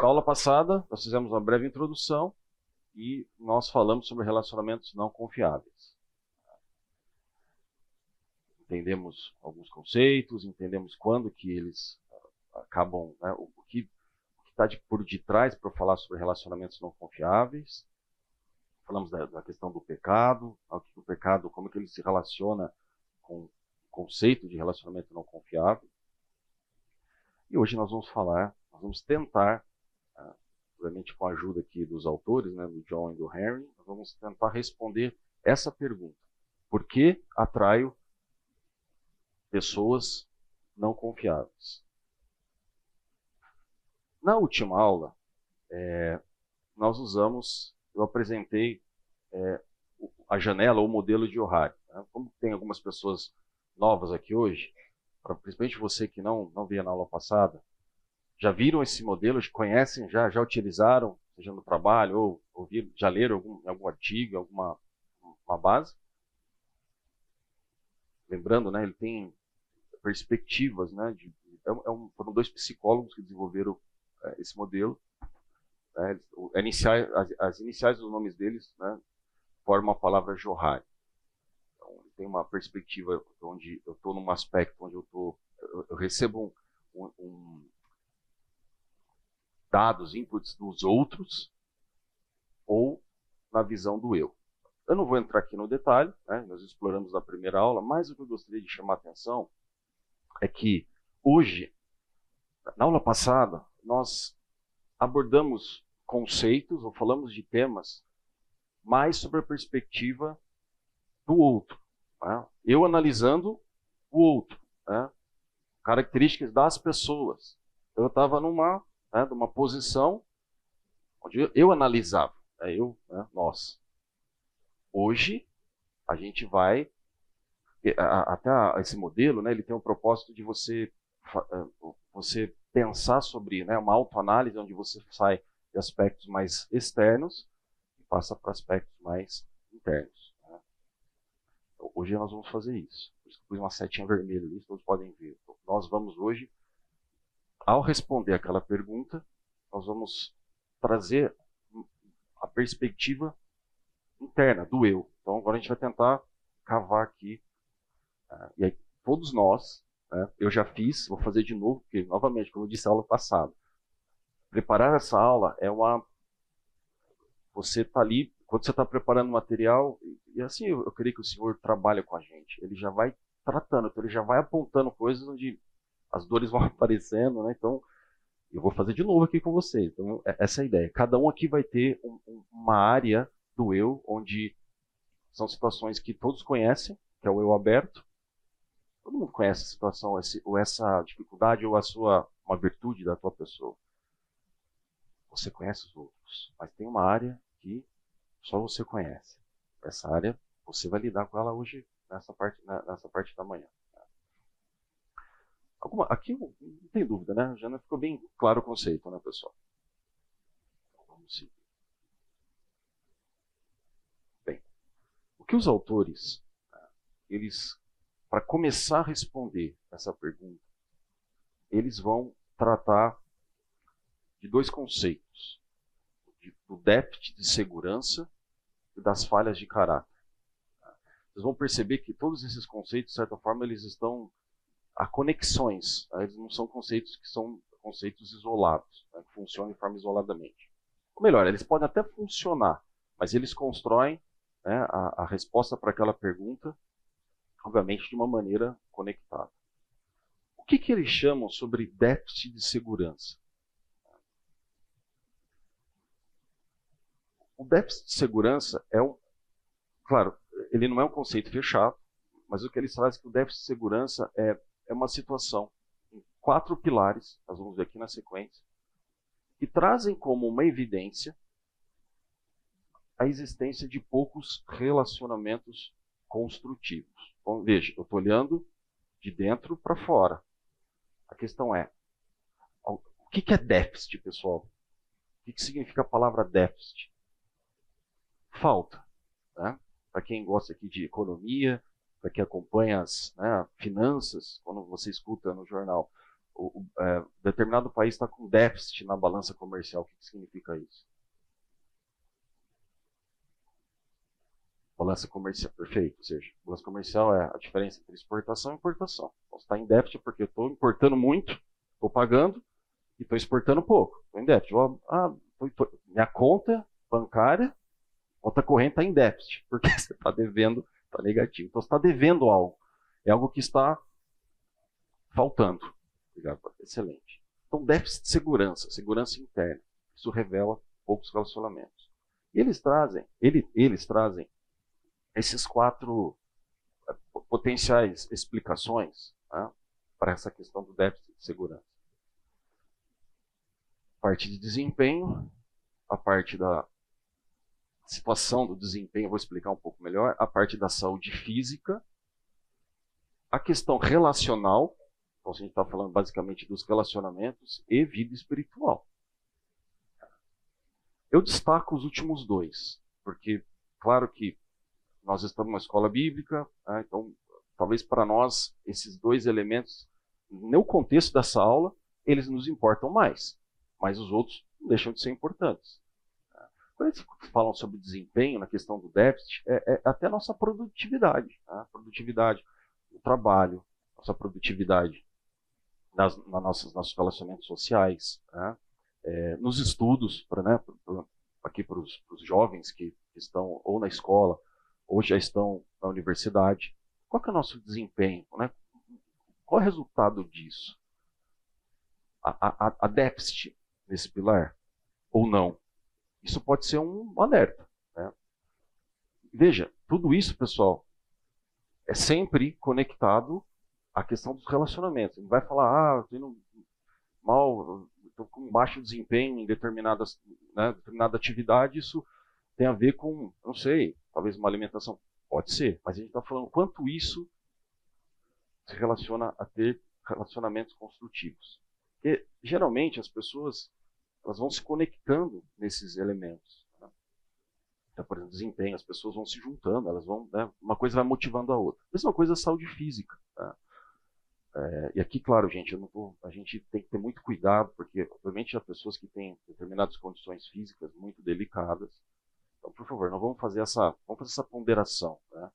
aula passada, nós fizemos uma breve introdução e nós falamos sobre relacionamentos não confiáveis. Entendemos alguns conceitos, entendemos quando que eles acabam, né, o que está por detrás para falar sobre relacionamentos não confiáveis. Falamos da questão do pecado, o pecado, como que ele se relaciona com o conceito de relacionamento não confiável. E hoje nós vamos tentar, obviamente com a ajuda aqui dos autores, né, do John e do Henry, nós vamos tentar responder essa pergunta. Por que atraio pessoas não confiáveis? Na última aula, eu apresentei a janela ou o modelo de Ohari. Né? Como tem algumas pessoas novas aqui hoje, principalmente você que não via na aula passada, já viram esse modelo, conhecem, já utilizaram, seja no trabalho, ou já leram algum artigo, alguma base? Lembrando, né, ele tem perspectivas, né, foram dois psicólogos que desenvolveram esse modelo. Né, as iniciais dos nomes deles, né, formam a palavra Johari. Então, ele tem uma perspectiva onde eu estou num aspecto onde eu recebo dados, inputs dos outros, ou na visão do eu. Eu não vou entrar aqui no detalhe, né, nós exploramos na primeira aula, mas o que eu gostaria de chamar a atenção é que hoje, na aula passada, nós abordamos conceitos, ou falamos de temas, mais sobre a perspectiva do outro. Né? Eu analisando o outro, né? Características das pessoas. Eu estava numa posição onde eu analisava, nós. Hoje, a gente vai, até esse modelo, né, ele tem o propósito de você pensar sobre, né, uma autoanálise onde você sai de aspectos mais externos e passa para aspectos mais internos. Né? Então, hoje nós vamos fazer isso. Por isso que eu pus uma setinha vermelha ali, todos podem ver. Então, nós vamos hoje, ao responder aquela pergunta, nós vamos trazer a perspectiva interna do eu. Então agora a gente vai tentar cavar aqui. E aí, todos nós, né, eu já fiz, vou fazer de novo, porque, novamente, como eu disse na aula passada, preparar essa aula você está ali, quando você está preparando o material, e assim eu queria que o senhor trabalhe com a gente. Ele já vai tratando, então ele já vai apontando coisas onde as dores vão aparecendo, né? Então, eu vou fazer de novo aqui com você. Então, essa é a ideia. Cada um aqui vai ter uma área do eu, onde são situações que todos conhecem, que é o eu aberto. Todo mundo conhece essa situação, ou essa dificuldade, ou uma virtude da tua pessoa. Você conhece os outros, mas tem uma área que só você conhece. Essa área, você vai lidar com ela hoje, nessa parte da manhã. Aqui não tem dúvida, né? Já não ficou bem claro o conceito, né, pessoal? Então, vamos seguir. Bem, o que os autores, eles, para começar a responder essa pergunta, eles vão tratar de dois conceitos, do déficit de segurança e das falhas de caráter. Vocês vão perceber que todos esses conceitos, de certa forma, eles estão a conexões. Eles não são conceitos que são conceitos isolados, né, que funcionam de forma isoladamente. Ou melhor, eles podem até funcionar, mas eles constroem, né, a resposta para aquela pergunta, obviamente, de uma maneira conectada. O que eles chamam sobre déficit de segurança? O déficit de segurança claro, ele não é um conceito fechado, mas o que eles trazem é que o déficit de segurança é uma situação em 4 pilares, nós vamos ver aqui na sequência, que trazem como uma evidência a existência de poucos relacionamentos construtivos. Então, veja, eu estou olhando de dentro para fora. A questão é, o que é déficit, pessoal? O que significa a palavra déficit? Falta. Né? Para quem gosta aqui de economia, para quem acompanha as finanças, quando você escuta no jornal, determinado país está com déficit na balança comercial. O que significa isso? Balança comercial, perfeito. Ou seja, balança comercial é a diferença entre exportação e importação. Então, você está em déficit porque eu estou importando muito, estou pagando, e estou exportando pouco. Estou em déficit. Minha conta bancária, conta corrente está em déficit, porque você está devendo, está negativo. Então, você está devendo algo. É algo que está faltando. Obrigado, excelente. Então, déficit de segurança, segurança interna. Isso revela poucos relacionamentos. E eles trazem esses 4 potenciais explicações, né, para essa questão do déficit de segurança. A parte de desempenho, a parte da situação do desempenho, eu vou explicar um pouco melhor, a parte da saúde física, a questão relacional, então a gente está falando basicamente dos relacionamentos e vida espiritual. Eu destaco os últimos 2, porque, claro que nós estamos numa escola bíblica, né, então talvez para nós esses 2 elementos, no contexto dessa aula, eles nos importam mais, mas os outros não deixam de ser importantes. Quando eles falam sobre desempenho, na questão do déficit, é até a nossa produtividade. Tá? Produtividade no trabalho, nossa produtividade nos nossos relacionamentos sociais, tá? Nos estudos, aqui para os jovens que estão ou na escola, ou já estão na universidade. Qual que é o nosso desempenho? Né? Qual é o resultado disso? Há déficit nesse pilar? Ou não? Isso pode ser um alerta. Né? Veja, tudo isso, pessoal, é sempre conectado à questão dos relacionamentos. Ele vai falar, estou indo mal, estou com baixo desempenho em determinada atividade, isso tem a ver com, não sei, talvez uma alimentação. Pode ser, mas a gente está falando quanto isso se relaciona a ter relacionamentos construtivos. Porque, geralmente, as pessoas elas vão se conectando nesses elementos. Né? Então, por exemplo, desempenho, as pessoas vão se juntando, elas vão, né, uma coisa vai motivando a outra. Mesma coisa a saúde física. Tá? E aqui, claro, gente, a gente tem que ter muito cuidado, porque, obviamente, há pessoas que têm determinadas condições físicas muito delicadas. Então, por favor, não vamos fazer essa ponderação. Né?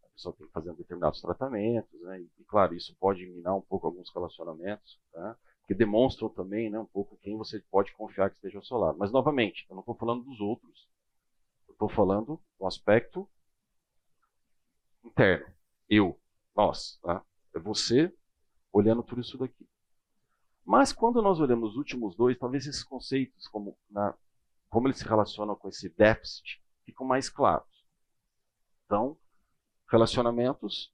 A pessoa tem que fazer determinados tratamentos, né? E, claro, isso pode minar um pouco alguns relacionamentos, né? Que demonstram também, né, um pouco quem você pode confiar que esteja ao seu lado. Mas, novamente, eu não estou falando dos outros. Eu estou falando do aspecto interno. Nós. Tá? É você olhando tudo isso daqui. Mas, quando nós olhamos os últimos 2, talvez esses conceitos, como eles se relacionam com esse déficit, ficam mais claros. Então, relacionamentos,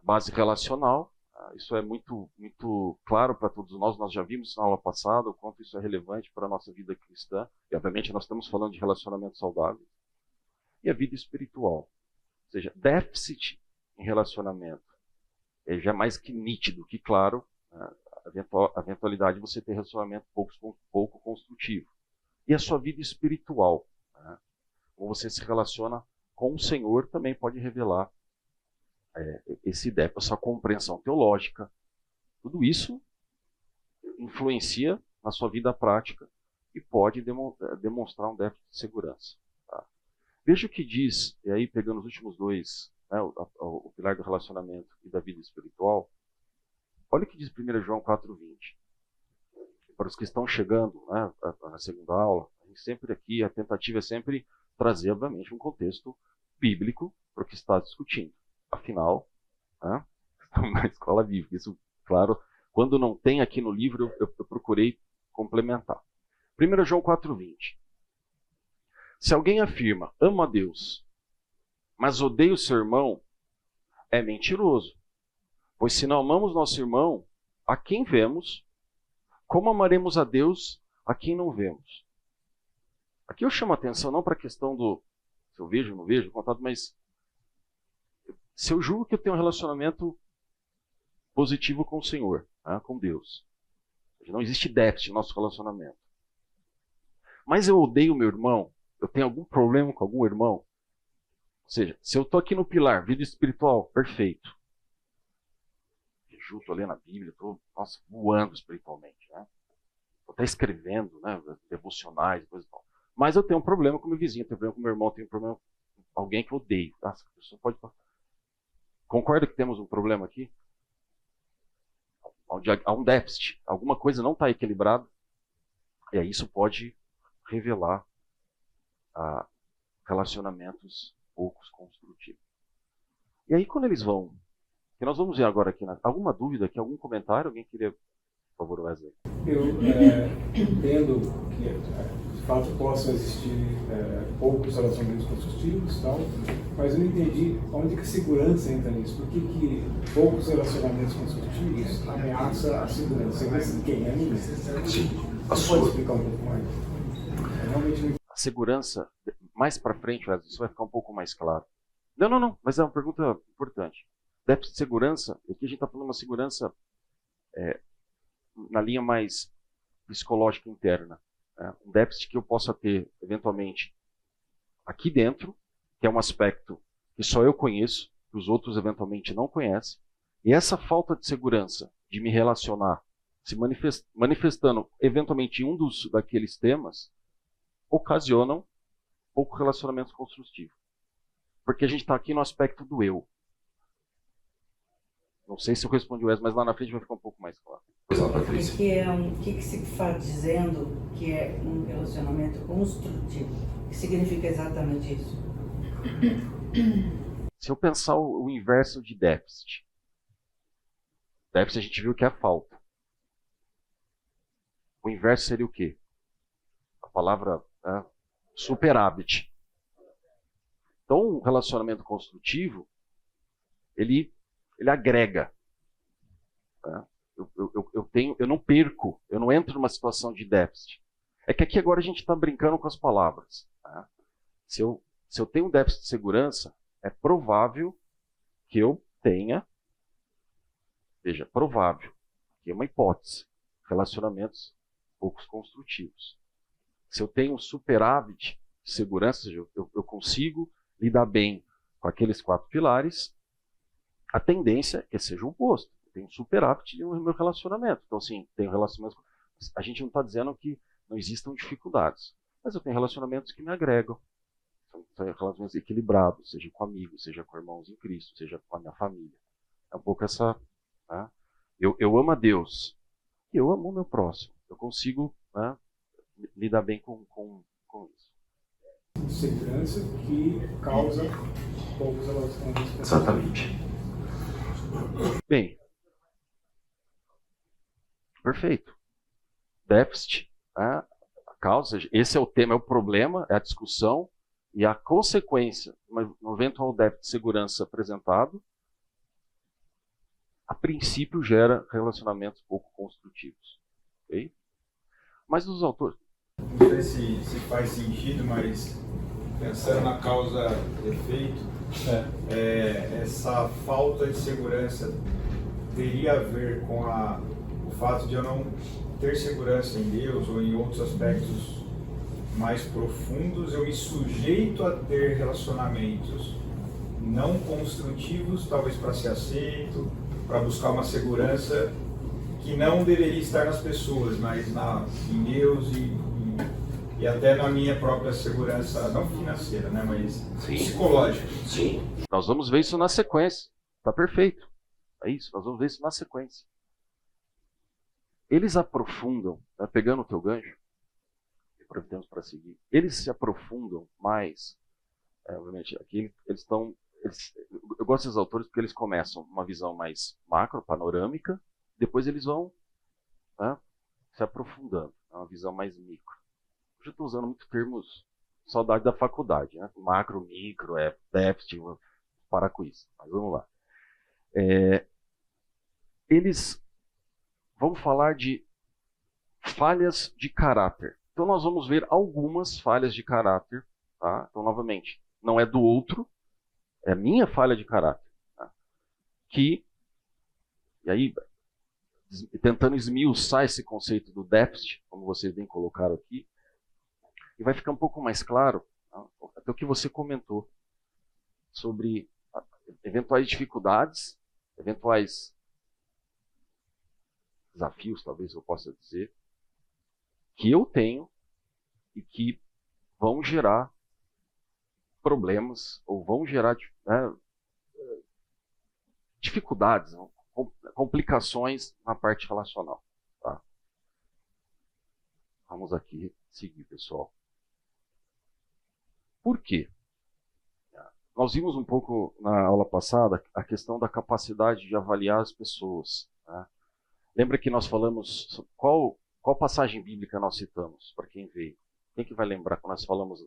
base relacional, isso é muito, muito claro para todos nós já vimos na aula passada o quanto isso é relevante para a nossa vida cristã, e obviamente nós estamos falando de relacionamentos saudáveis, e a vida espiritual, ou seja, déficit em relacionamento, já é mais que nítido, que claro, a eventualidade de você ter relacionamento pouco construtivo. E a sua vida espiritual, né? Como você se relaciona com o Senhor, também pode revelar essa compreensão teológica. Tudo isso influencia na sua vida prática e pode demonstrar um déficit de segurança. Tá? Veja o que diz, e aí pegando os últimos 2, né, o pilar do relacionamento e da vida espiritual, olha o que diz 1 João 4,20. Para os que estão chegando, né, na segunda aula, a tentativa é sempre trazer, obviamente, um contexto bíblico para o que está discutindo. Afinal, né, estamos na escola bíblica. Isso, claro, quando não tem aqui no livro, eu procurei complementar. 1 João 4,20. Se alguém afirma, amo a Deus, mas odeia o seu irmão, é mentiroso. Pois se não amamos nosso irmão, a quem vemos, como amaremos a Deus a quem não vemos? Aqui eu chamo a atenção não para a questão do se eu vejo ou não vejo, contato, mas se eu julgo que eu tenho um relacionamento positivo com o Senhor, né, com Deus. Não existe déficit no nosso relacionamento. Mas eu odeio meu irmão, eu tenho algum problema com algum irmão. Ou seja, se eu estou aqui no pilar, vida espiritual, perfeito. fajuto a ler na Bíblia, estou, nossa, voando espiritualmente, né? Estou até escrevendo, né, devocionais, coisa e tal. Mas eu tenho um problema com meu vizinho, tenho um problema com meu irmão, tenho um problema com alguém que eu odeio. Nossa, a pessoa pode... Concorda que temos um problema aqui? Há um déficit, alguma coisa não está equilibrada, e aí isso pode revelar relacionamentos poucos construtivos. E aí quando eles vão, que nós vamos ver agora aqui, alguma dúvida aqui, algum comentário? Alguém queria, por favor, Wesley? Eu entendo que de fato possam existir poucos relacionamentos construtivos, tal, mas eu não entendi onde que a segurança entra nisso. Por que poucos relacionamentos construtivos ameaçam a segurança? A segurança de quem? É a minha? Sim. Você pode explicar um pouco mais? A segurança, mais para frente, Wesley, isso vai ficar um pouco mais claro. Não, mas é uma pergunta importante. Déficit de segurança, aqui a gente está falando de uma segurança na linha mais psicológica interna. Um déficit que eu possa ter, eventualmente, aqui dentro, que é um aspecto que só eu conheço, que os outros, eventualmente, não conhecem. E essa falta de segurança de me relacionar, se manifestando, eventualmente, em um daqueles temas, ocasionam pouco relacionamento construtivo. Porque a gente está aqui no aspecto do eu. Não sei se eu respondi o Wesley, mas lá na frente vai ficar um pouco mais claro. O que se está dizendo que é um relacionamento construtivo? O que significa exatamente isso? Se eu pensar o inverso de déficit. Déficit a gente viu que é a falta. O inverso seria o quê? A palavra superávit. Então, um relacionamento construtivo, ele agrega. Eu não perco, eu não entro numa situação de déficit. É que aqui agora a gente está brincando com as palavras. Se eu tenho um déficit de segurança, é provável que eu tenha, veja, provável, que é uma hipótese, relacionamentos poucos construtivos. Se eu tenho um superávit de segurança, ou seja, eu consigo lidar bem com aqueles 4 pilares, a tendência é que seja o oposto. Eu tenho um superávit no meu relacionamento. Então, assim, tenho relacionamentos... A gente não está dizendo que não existam dificuldades, mas eu tenho relacionamentos que me agregam. São relacionamentos equilibrados, seja com amigos, seja com irmãos em Cristo, seja com a minha família. É um pouco essa... Né? Eu amo a Deus e eu amo o meu próximo. Eu consigo, né, lidar bem com isso. Segurança que causa poucos relacionamentos. Exatamente. Bem, perfeito. Déficit, a causa, esse é o tema, é o problema, é a discussão e a consequência no eventual déficit de segurança apresentado, a princípio gera relacionamentos pouco construtivos. Okay? Mas os autores... Não sei se faz sentido, mas pensando na causa-efeito, essa falta de segurança teria a ver com o fato de eu não ter segurança em Deus ou em outros aspectos mais profundos, eu me sujeito a ter relacionamentos não construtivos, talvez para ser aceito, para buscar uma segurança que não deveria estar nas pessoas, mas em Deus e até na minha própria segurança, não financeira, né, mas sim, psicológica. Sim. Nós vamos ver isso na sequência. Está perfeito. É isso, nós vamos ver isso na sequência. Eles aprofundam, pegando o teu gancho, aproveitamos para seguir, eles se aprofundam mais, obviamente, aqui eles estão... eu gosto desses autores porque eles começam uma visão mais macro, panorâmica, depois eles vão, né, se aprofundando, uma visão mais micro. Hoje eu estou usando muito termos, saudade da faculdade, né? Macro, micro, déficit, parar com isso, mas vamos lá. Eles vão falar de falhas de caráter. Então nós vamos ver algumas falhas de caráter, tá? Então, novamente, não é do outro, é a minha falha de caráter. Tá? E aí, tentando esmiuçar esse conceito do déficit, como vocês bem colocaram aqui, e vai ficar um pouco mais claro, tá? Até o que você comentou, sobre eventuais dificuldades, eventuais desafios, talvez eu possa dizer, que eu tenho e que vão gerar problemas ou vão gerar dificuldades, complicações na parte relacional. Tá? Vamos aqui seguir, pessoal. Por quê? Nós vimos um pouco na aula passada a questão da capacidade de avaliar as pessoas. Né? Lembra que nós falamos, qual passagem bíblica nós citamos, para quem veio? Quem que vai lembrar quando nós falamos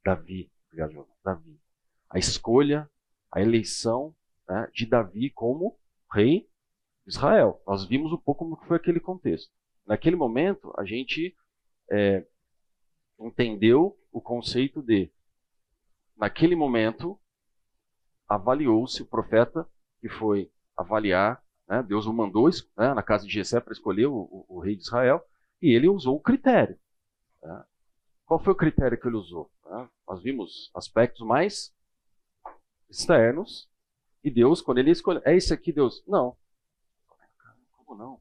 Davi? Obrigado, João. Davi. A escolha, a eleição, né, de Davi como rei de Israel. Nós vimos um pouco como foi aquele contexto. Naquele momento, a gente entendeu o conceito de, naquele momento, avaliou-se o profeta que foi avaliar, né, Deus o mandou, né, na casa de Jessé para escolher o rei de Israel, e ele usou o critério. Né? Qual foi o critério que ele usou? Né? Nós vimos aspectos mais externos, e Deus, quando ele escolheu, é esse aqui, Deus? Não. Como não?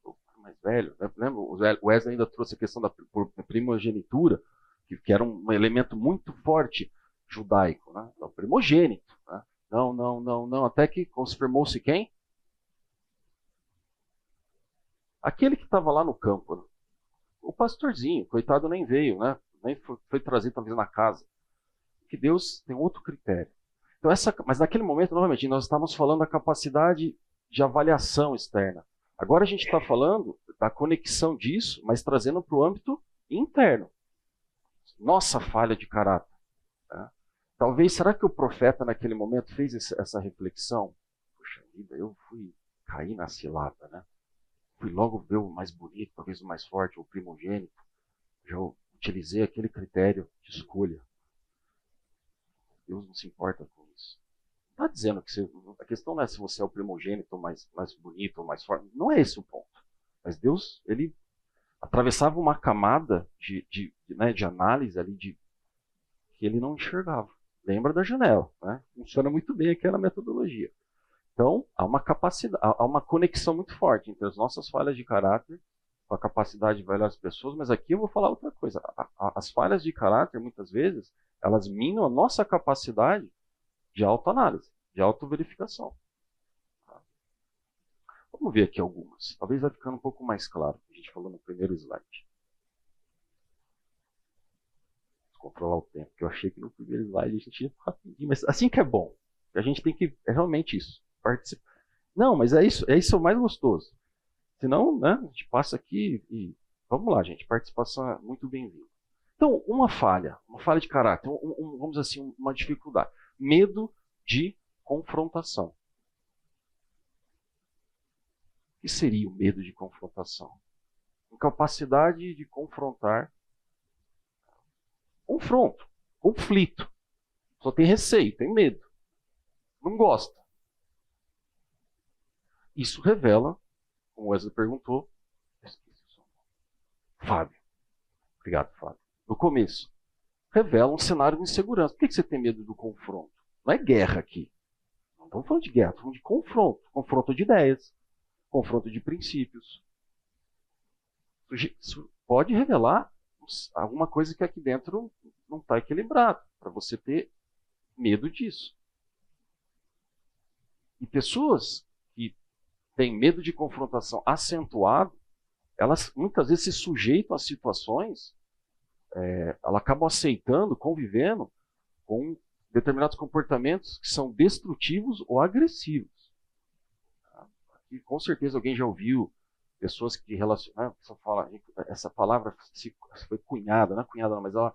O mais velho. Lembra? O Wesley ainda trouxe a questão da primogenitura, que era um elemento muito forte judaico. Né? Então, primogênito. Né? Não. Até que confirmou-se quem? Aquele que estava lá no campo. Né? O pastorzinho, coitado, nem veio, né? Nem foi trazido talvez na casa. Porque Deus tem outro critério. Então, mas naquele momento, novamente, nós estávamos falando da capacidade de avaliação externa. Agora a gente está falando da conexão disso, mas trazendo para o âmbito interno. Nossa falha de caráter. Né? Talvez, será que o profeta naquele momento fez essa reflexão? Poxa vida, eu fui cair na cilada, né? Fui logo ver o mais bonito, talvez o mais forte, o primogênito. Já utilizei aquele critério de escolha. Deus não se importa com isso. Não está dizendo que a questão não é se você é o primogênito mais bonito ou mais forte. Não é esse o ponto. Mas Deus, ele atravessava uma camada de análise ali que ele não enxergava. Lembra da janela, né? Funciona muito bem aquela metodologia. Então, há uma capacidade, há uma conexão muito forte entre as nossas falhas de caráter, com a capacidade de avaliar as pessoas, mas aqui eu vou falar outra coisa. As falhas de caráter, muitas vezes, elas minam a nossa capacidade de autoanálise, de autoverificação. Vamos ver aqui algumas. Talvez vai ficando um pouco mais claro, a gente falou no primeiro slide. Vou controlar o tempo, que eu achei que no primeiro slide a gente ia rapidinho, mas assim que é bom. A gente tem que, é realmente isso. Não, mas é isso o mais gostoso. Senão, né, a gente passa aqui e... Vamos lá, gente. Participação é muito bem-vinda. Então, uma falha de caráter, vamos dizer assim, uma dificuldade. Medo de confrontação. O que seria o medo de confrontação? Incapacidade de confrontar. Confronto, conflito. Só tem receio, tem medo. Não gosta. Isso revela, como o Wesley perguntou, Fábio. Obrigado, Fábio. No começo, revela um cenário de insegurança. Por que você tem medo do confronto? Não é guerra aqui. Não estamos falando de guerra, estamos falando de confronto. Confronto de ideias, confronto de princípios. Isso pode revelar alguma coisa que aqui dentro não está equilibrado, para você ter medo disso. E pessoas que têm medo de confrontação acentuado, elas muitas vezes se sujeitam a situações, elas acabam aceitando, convivendo com determinados comportamentos que são destrutivos ou agressivos. E com certeza alguém já ouviu pessoas que relacionam, a pessoa fala, essa palavra foi cunhada, não é cunhada não, mas ela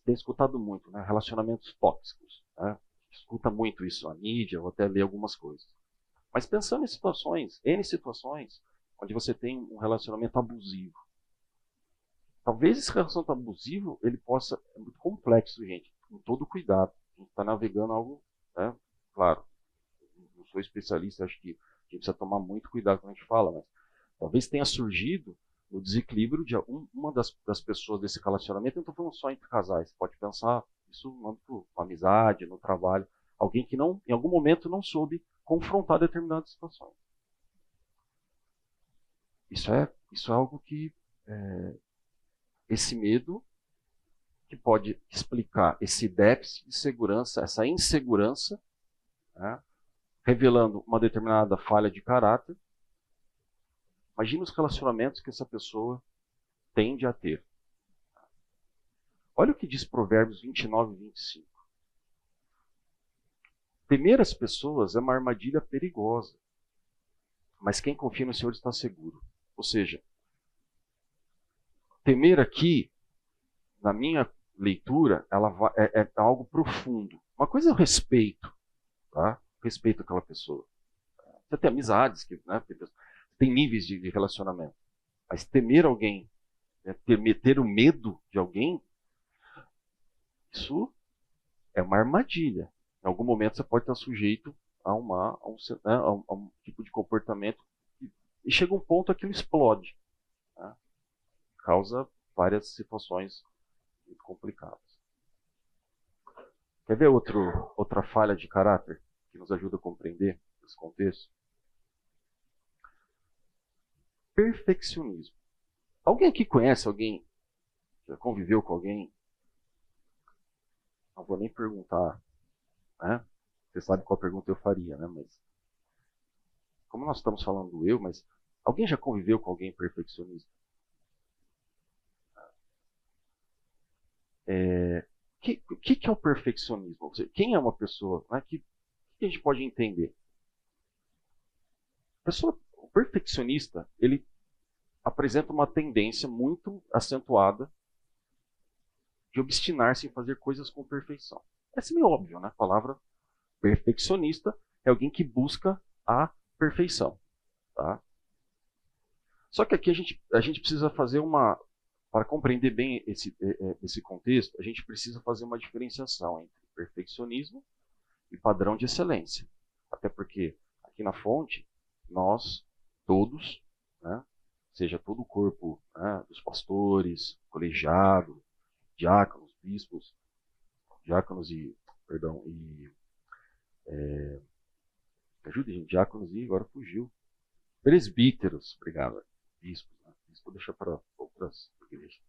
tem escutado muito, né? Relacionamentos tóxicos. Né? Escuta muito isso, a mídia, ou até lê algumas coisas. Mas pensando em situações, N situações, onde você tem um relacionamento abusivo. Talvez esse relacionamento abusivo, ele possa, é muito complexo, gente, com todo cuidado. A gente está navegando algo, né? Claro, não sou especialista, acho que a gente precisa tomar muito cuidado quando a gente fala, mas talvez tenha surgido no desequilíbrio de uma das pessoas desse relacionamento. Eu não estou falando só entre casais, pode pensar isso no âmbito da amizade, no trabalho, alguém que não, em algum momento não soube confrontar determinadas situações. Isso é algo que, esse medo que pode explicar esse déficit de segurança, essa insegurança, né, revelando uma determinada falha de caráter. Imagina os relacionamentos que essa pessoa tende a ter. Olha o que diz Provérbios 29 e 25. Temer as pessoas é uma armadilha perigosa, mas quem confia no Senhor está seguro. Ou seja, temer aqui, na minha leitura, é algo profundo. Uma coisa é o respeito, tá? Respeito àquela pessoa. Você tem amizades, né? Tem níveis de relacionamento. Mas temer alguém, né? ter o medo de alguém, isso é uma armadilha. Em algum momento você pode estar sujeito a um tipo de comportamento e chega um ponto que aquilo explode. Né? Causa várias situações muito complicadas. Quer ver outra falha de caráter que nos ajuda a compreender esse contexto? Perfeccionismo. Alguém aqui conhece alguém? Já conviveu com alguém? Não vou nem perguntar, né? Você sabe qual pergunta eu faria, né? Mas como nós estamos falando do eu, mas alguém já conviveu com alguém perfeccionista? O que é o perfeccionismo? Ou seja, quem é uma pessoa? Né? Que a gente pode entender? O perfeccionista, ele apresenta uma tendência muito acentuada de obstinar-se em fazer coisas com perfeição. É meio óbvio, né? A palavra perfeccionista é alguém que busca a perfeição. Tá? Só que aqui a gente precisa fazer para compreender bem esse contexto, a gente precisa fazer uma diferenciação entre perfeccionismo e padrão de excelência. Até porque aqui na fonte, nós todos, né, seja todo o corpo, né, dos pastores, colegiado, diáconos, bispos, ajude, gente, diáconos e agora fugiu. Presbíteros, obrigado, bispos, né? Bispo deixa para outras igrejas.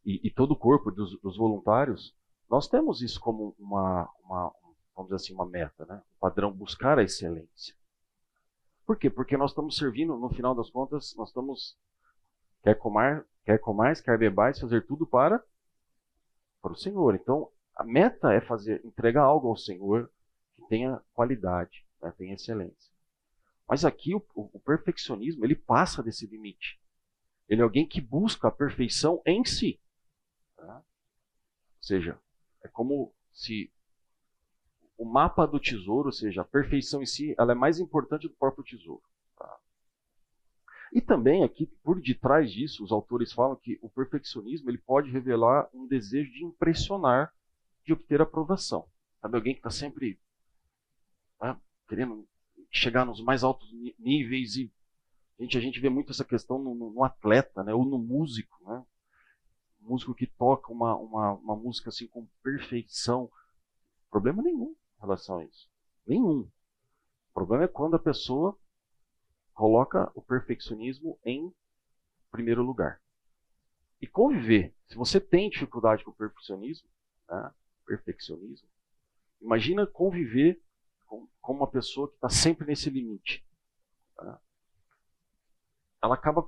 E todo o corpo dos voluntários, nós temos isso como vamos dizer assim, uma meta, né? Um padrão, buscar a excelência. Por quê? Porque nós estamos servindo, no final das contas, nós estamos, quer comais, quer bebais, fazer tudo para o Senhor. Então, a meta é entregar algo ao Senhor que tenha qualidade, né? Tenha excelência. Mas aqui o perfeccionismo, ele passa desse limite. Ele é alguém que busca a perfeição em si. Tá? Ou seja, é como se o mapa do tesouro, ou seja, a perfeição em si, ela é mais importante do próprio tesouro. Tá? E também aqui, por detrás disso, os autores falam que o perfeccionismo ele pode revelar um desejo de impressionar, de obter aprovação. Sabe, alguém que está sempre, né, querendo chegar nos mais altos níveis e a gente vê muito essa questão no atleta, né, ou no músico, né? Um músico que toca uma música assim com perfeição. Problema nenhum em relação a isso. Nenhum. O problema é quando a pessoa coloca o perfeccionismo em primeiro lugar. E conviver. Se você tem dificuldade com o perfeccionismo, né, imagina conviver com uma pessoa que está sempre nesse limite. Tá? Ela acaba,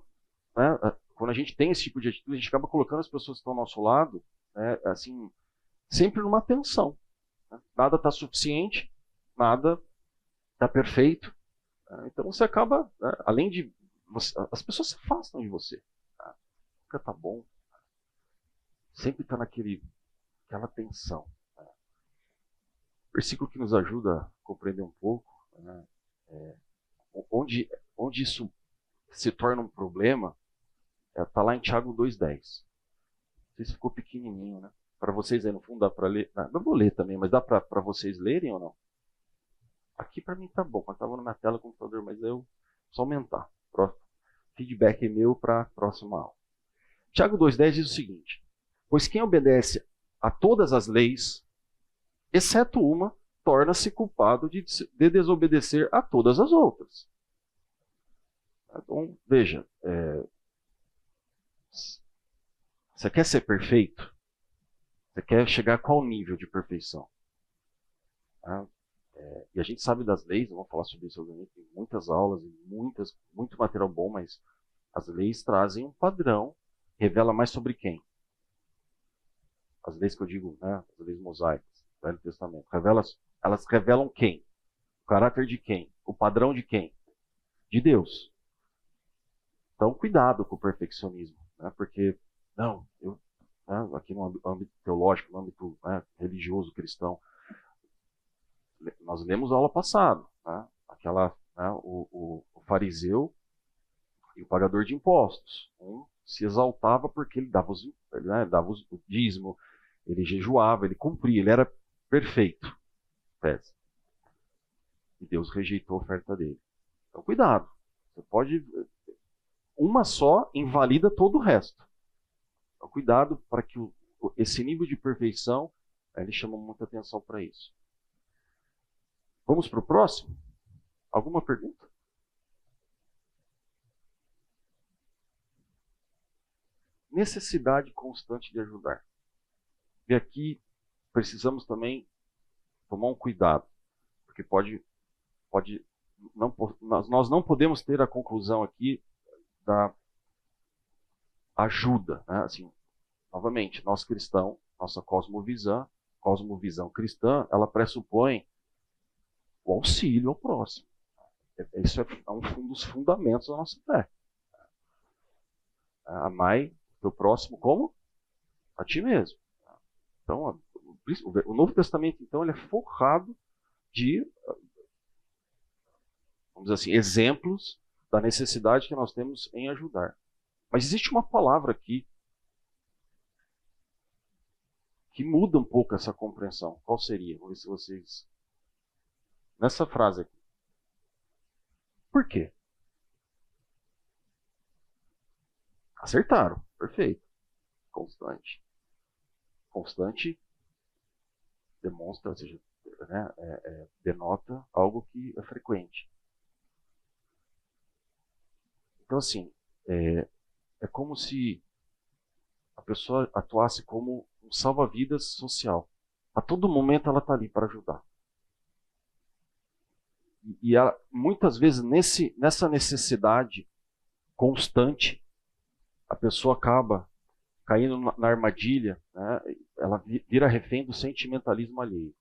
né, quando a gente tem esse tipo de atitude, a gente acaba colocando as pessoas que estão ao nosso lado, né, assim, sempre numa tensão. Né? Nada está suficiente, nada está perfeito. Né? Então você acaba, né, além de... as pessoas se afastam de você. Tá? Nunca está bom. Sempre está naquela tensão. Versículo que nos ajuda a compreender um pouco, né, onde isso se torna um problema, está lá em Tiago 2,10. Não sei se ficou pequenininho, né? Para vocês aí no fundo dá para ler. Não vou ler também, mas dá para vocês lerem ou não? Aqui para mim tá bom, mas estava na minha tela do computador, mas eu só aumentar. Feedback é meu para a próxima aula. Tiago 2,10 diz o seguinte: pois quem obedece a todas as leis, exceto uma, torna-se culpado de desobedecer a todas as outras. Então, veja, você quer ser perfeito? Você quer chegar a qual nível de perfeição? E a gente sabe das leis, eu vou falar sobre isso, obviamente, tem muitas aulas, muito material bom, mas as leis trazem um padrão, revela mais sobre quem? As leis que eu digo, né, as leis mosaicas do Velho Testamento, elas revelam quem? O caráter de quem? O padrão de quem? De Deus. Então, cuidado com o perfeccionismo, né, porque, não, aqui no âmbito teológico, no âmbito, né, religioso, cristão, nós lemos a aula passada, né, o fariseu e o pagador de impostos. Um se exaltava porque ele dava o dízimo, ele jejuava, ele cumpria, ele era perfeito. E Deus rejeitou a oferta dele. Então, cuidado. Você pode. Uma só invalida todo o resto. Então, cuidado para que esse nível de perfeição, ele chama muita atenção para isso. Vamos para o próximo? Alguma pergunta? Necessidade constante de ajudar. E aqui precisamos também tomar um cuidado, porque nós não podemos ter a conclusão aqui da ajuda, né? Assim, novamente, nós cristãos, nossa cosmovisão cristã, ela pressupõe o auxílio ao próximo. Isso é um dos fundamentos da nossa fé. Amai o teu próximo como? A ti mesmo. Então, o Novo Testamento, então, ele é forrado de, vamos dizer assim, exemplos da necessidade que nós temos em ajudar. Mas existe uma palavra aqui que muda um pouco essa compreensão. Qual seria? Vamos ver se vocês... Nessa frase aqui. Por quê? Acertaram. Perfeito. Constante. Constante demonstra, ou seja, né, denota algo que é frequente. Então, assim, é como se a pessoa atuasse como um salva-vidas social. A todo momento ela está ali para ajudar. E ela, muitas vezes, nessa necessidade constante, a pessoa acaba caindo na armadilha, né? Ela vira refém do sentimentalismo alheio.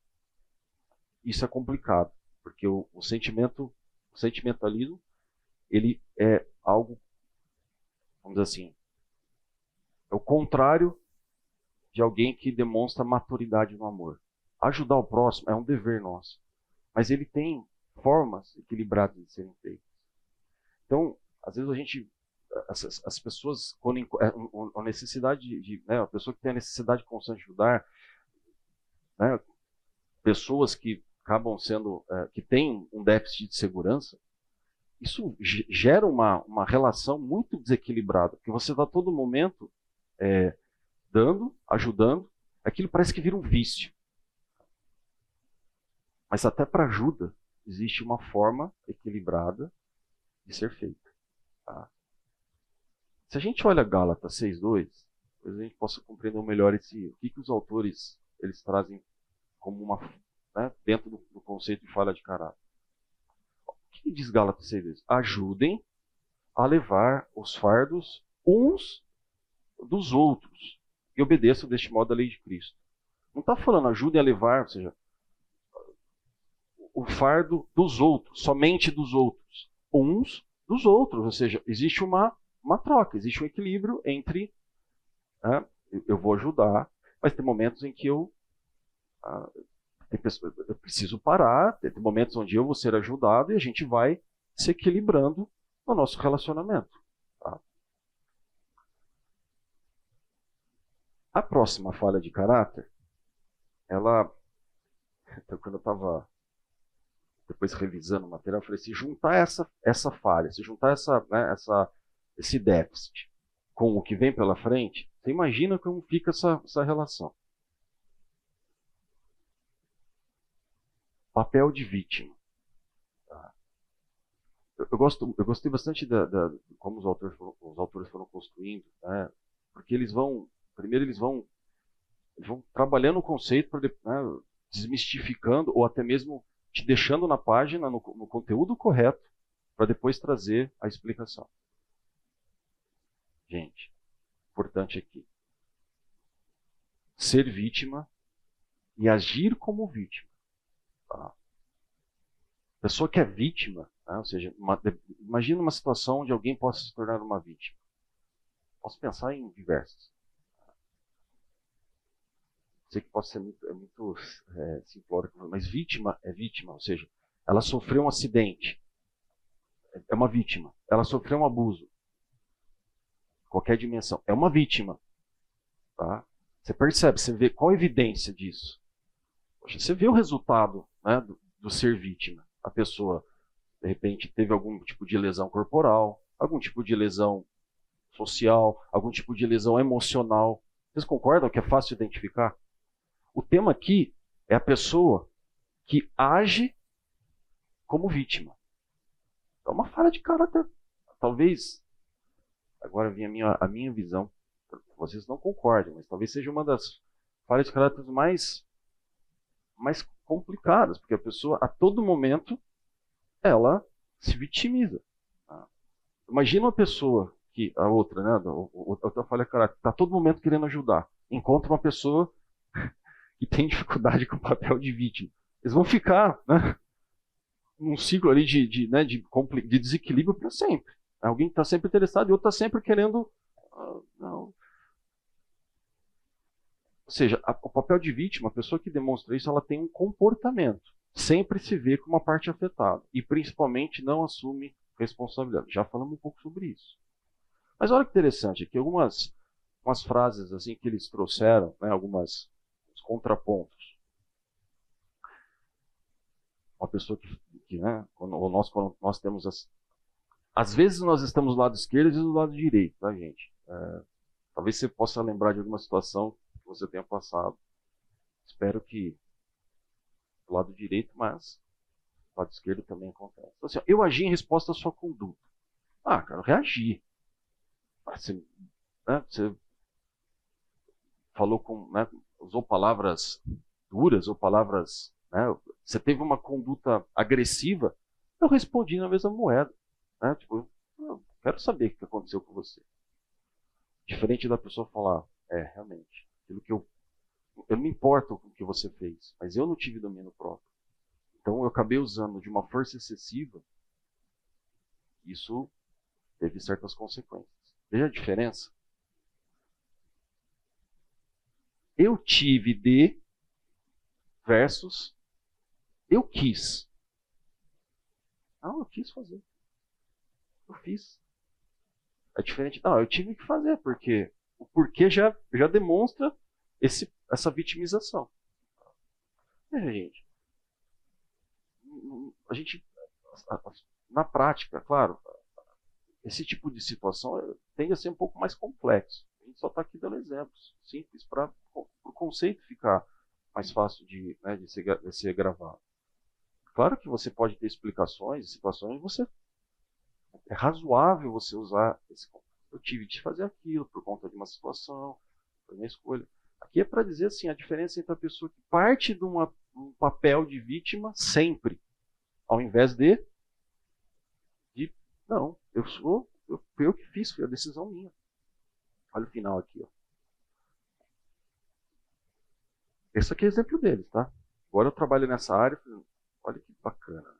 Isso é complicado, porque o sentimentalismo, ele é algo, vamos dizer assim, é o contrário de alguém que demonstra maturidade no amor. Ajudar o próximo é um dever nosso, mas ele tem formas equilibradas de serem feitas. Então, às vezes as pessoas, quando a necessidade né, a pessoa que tem a necessidade constante de ajudar, né, pessoas que acabam sendo, que têm um déficit de segurança, isso gera uma relação muito desequilibrada, porque você está a todo momento dando, ajudando, aquilo parece que vira um vício. Mas até para ajuda existe uma forma equilibrada de ser feita. Tá? Se a gente olha Gálatas 6:2, talvez a gente possa compreender melhor o que os autores eles trazem como né, dentro do conceito de falha de caráter. O que diz Gálatas 6:2? Ajudem a levar os fardos uns dos outros e obedeçam deste modo a lei de Cristo. Não está falando ajudem a levar, ou seja, o fardo dos outros, somente dos outros, uns dos outros, ou seja, existe uma troca, existe um equilíbrio entre eu vou ajudar, mas tem momentos em que eu preciso parar, tem momentos onde eu vou ser ajudado e a gente vai se equilibrando no nosso relacionamento. Tá? A próxima falha de caráter, quando eu estava depois revisando o material, eu falei, se juntar essa falha, se juntar esse déficit com o que vem pela frente, você imagina como fica essa relação. Papel de vítima. Tá? eu gostei bastante de como os autores foram construindo, né? Porque primeiro eles vão trabalhando o conceito para, né, desmistificando ou até mesmo te deixando na página, no conteúdo correto, para depois trazer a explicação. Gente, importante aqui. Ser vítima e agir como vítima. Tá? A pessoa que é vítima, né, ou seja, imagina uma situação onde alguém possa se tornar uma vítima. Posso pensar em diversas. Sei que pode ser muito simplórico, mas vítima é vítima, ou seja, ela sofreu um acidente, é uma vítima. Ela sofreu um abuso, qualquer dimensão, é uma vítima. Tá? Você percebe, você vê qual a evidência disso. Poxa, você vê o resultado, né, do ser vítima. A pessoa, de repente, teve algum tipo de lesão corporal, algum tipo de lesão social, algum tipo de lesão emocional. Vocês concordam que é fácil identificar? O tema aqui é a pessoa que age como vítima. É uma falha de caráter. Talvez, agora vem a minha visão, vocês não concordem, mas talvez seja uma das falhas de caráter mais complicadas, porque a pessoa, a todo momento, ela se vitimiza. Imagina uma pessoa que, a outra, né, outra falha de caráter, está a todo momento querendo ajudar, encontra uma pessoa que tem dificuldade com o papel de vítima. Eles vão ficar, né, num ciclo ali de desequilíbrio para sempre. Alguém está sempre interessado e outro está sempre querendo... não. Ou seja, o papel de vítima, a pessoa que demonstra isso, ela tem um comportamento. Sempre se vê como uma parte afetada. E principalmente não assume responsabilidade. Já falamos um pouco sobre isso. Mas olha que interessante, aqui algumas frases assim que eles trouxeram, né, alguns contrapontos. Uma pessoa que né, quando nós temos às vezes nós estamos do lado esquerdo e às vezes do lado direito, tá, gente? Talvez você possa lembrar de alguma situação que você tenha passado. Espero que do lado direito, mas do lado esquerdo também acontece. Então, assim, eu agi em resposta à sua conduta. Cara, eu reagi. Você falou usou palavras duras ou palavras, né, você teve uma conduta agressiva, eu respondi na mesma moeda, né, tipo, eu quero saber o que aconteceu com você. Diferente da pessoa falar, realmente, aquilo que eu não me importo com o que você fez, mas eu não tive domínio próprio. Então eu acabei usando de uma força excessiva, isso teve certas consequências. Veja a diferença. Eu tive de versus eu quis. Não, eu quis fazer. Eu fiz. É diferente. Não, eu tive que fazer, porque o porquê já demonstra essa vitimização. Gente, a gente, na prática, claro, esse tipo de situação tende a ser um pouco mais complexo. A gente só está aqui dando exemplos simples para o conceito ficar mais fácil de ser gravado. Claro que você pode ter explicações, situações, é razoável você usar eu tive de fazer aquilo por conta de uma situação, foi minha escolha. Aqui é para dizer assim, a diferença entre a pessoa que parte de um papel de vítima sempre, ao invés de não, foi eu que fiz, foi a decisão minha. Olha o final aqui, ó. Esse aqui é o exemplo deles, tá? Agora eu trabalho nessa área, olha que bacana.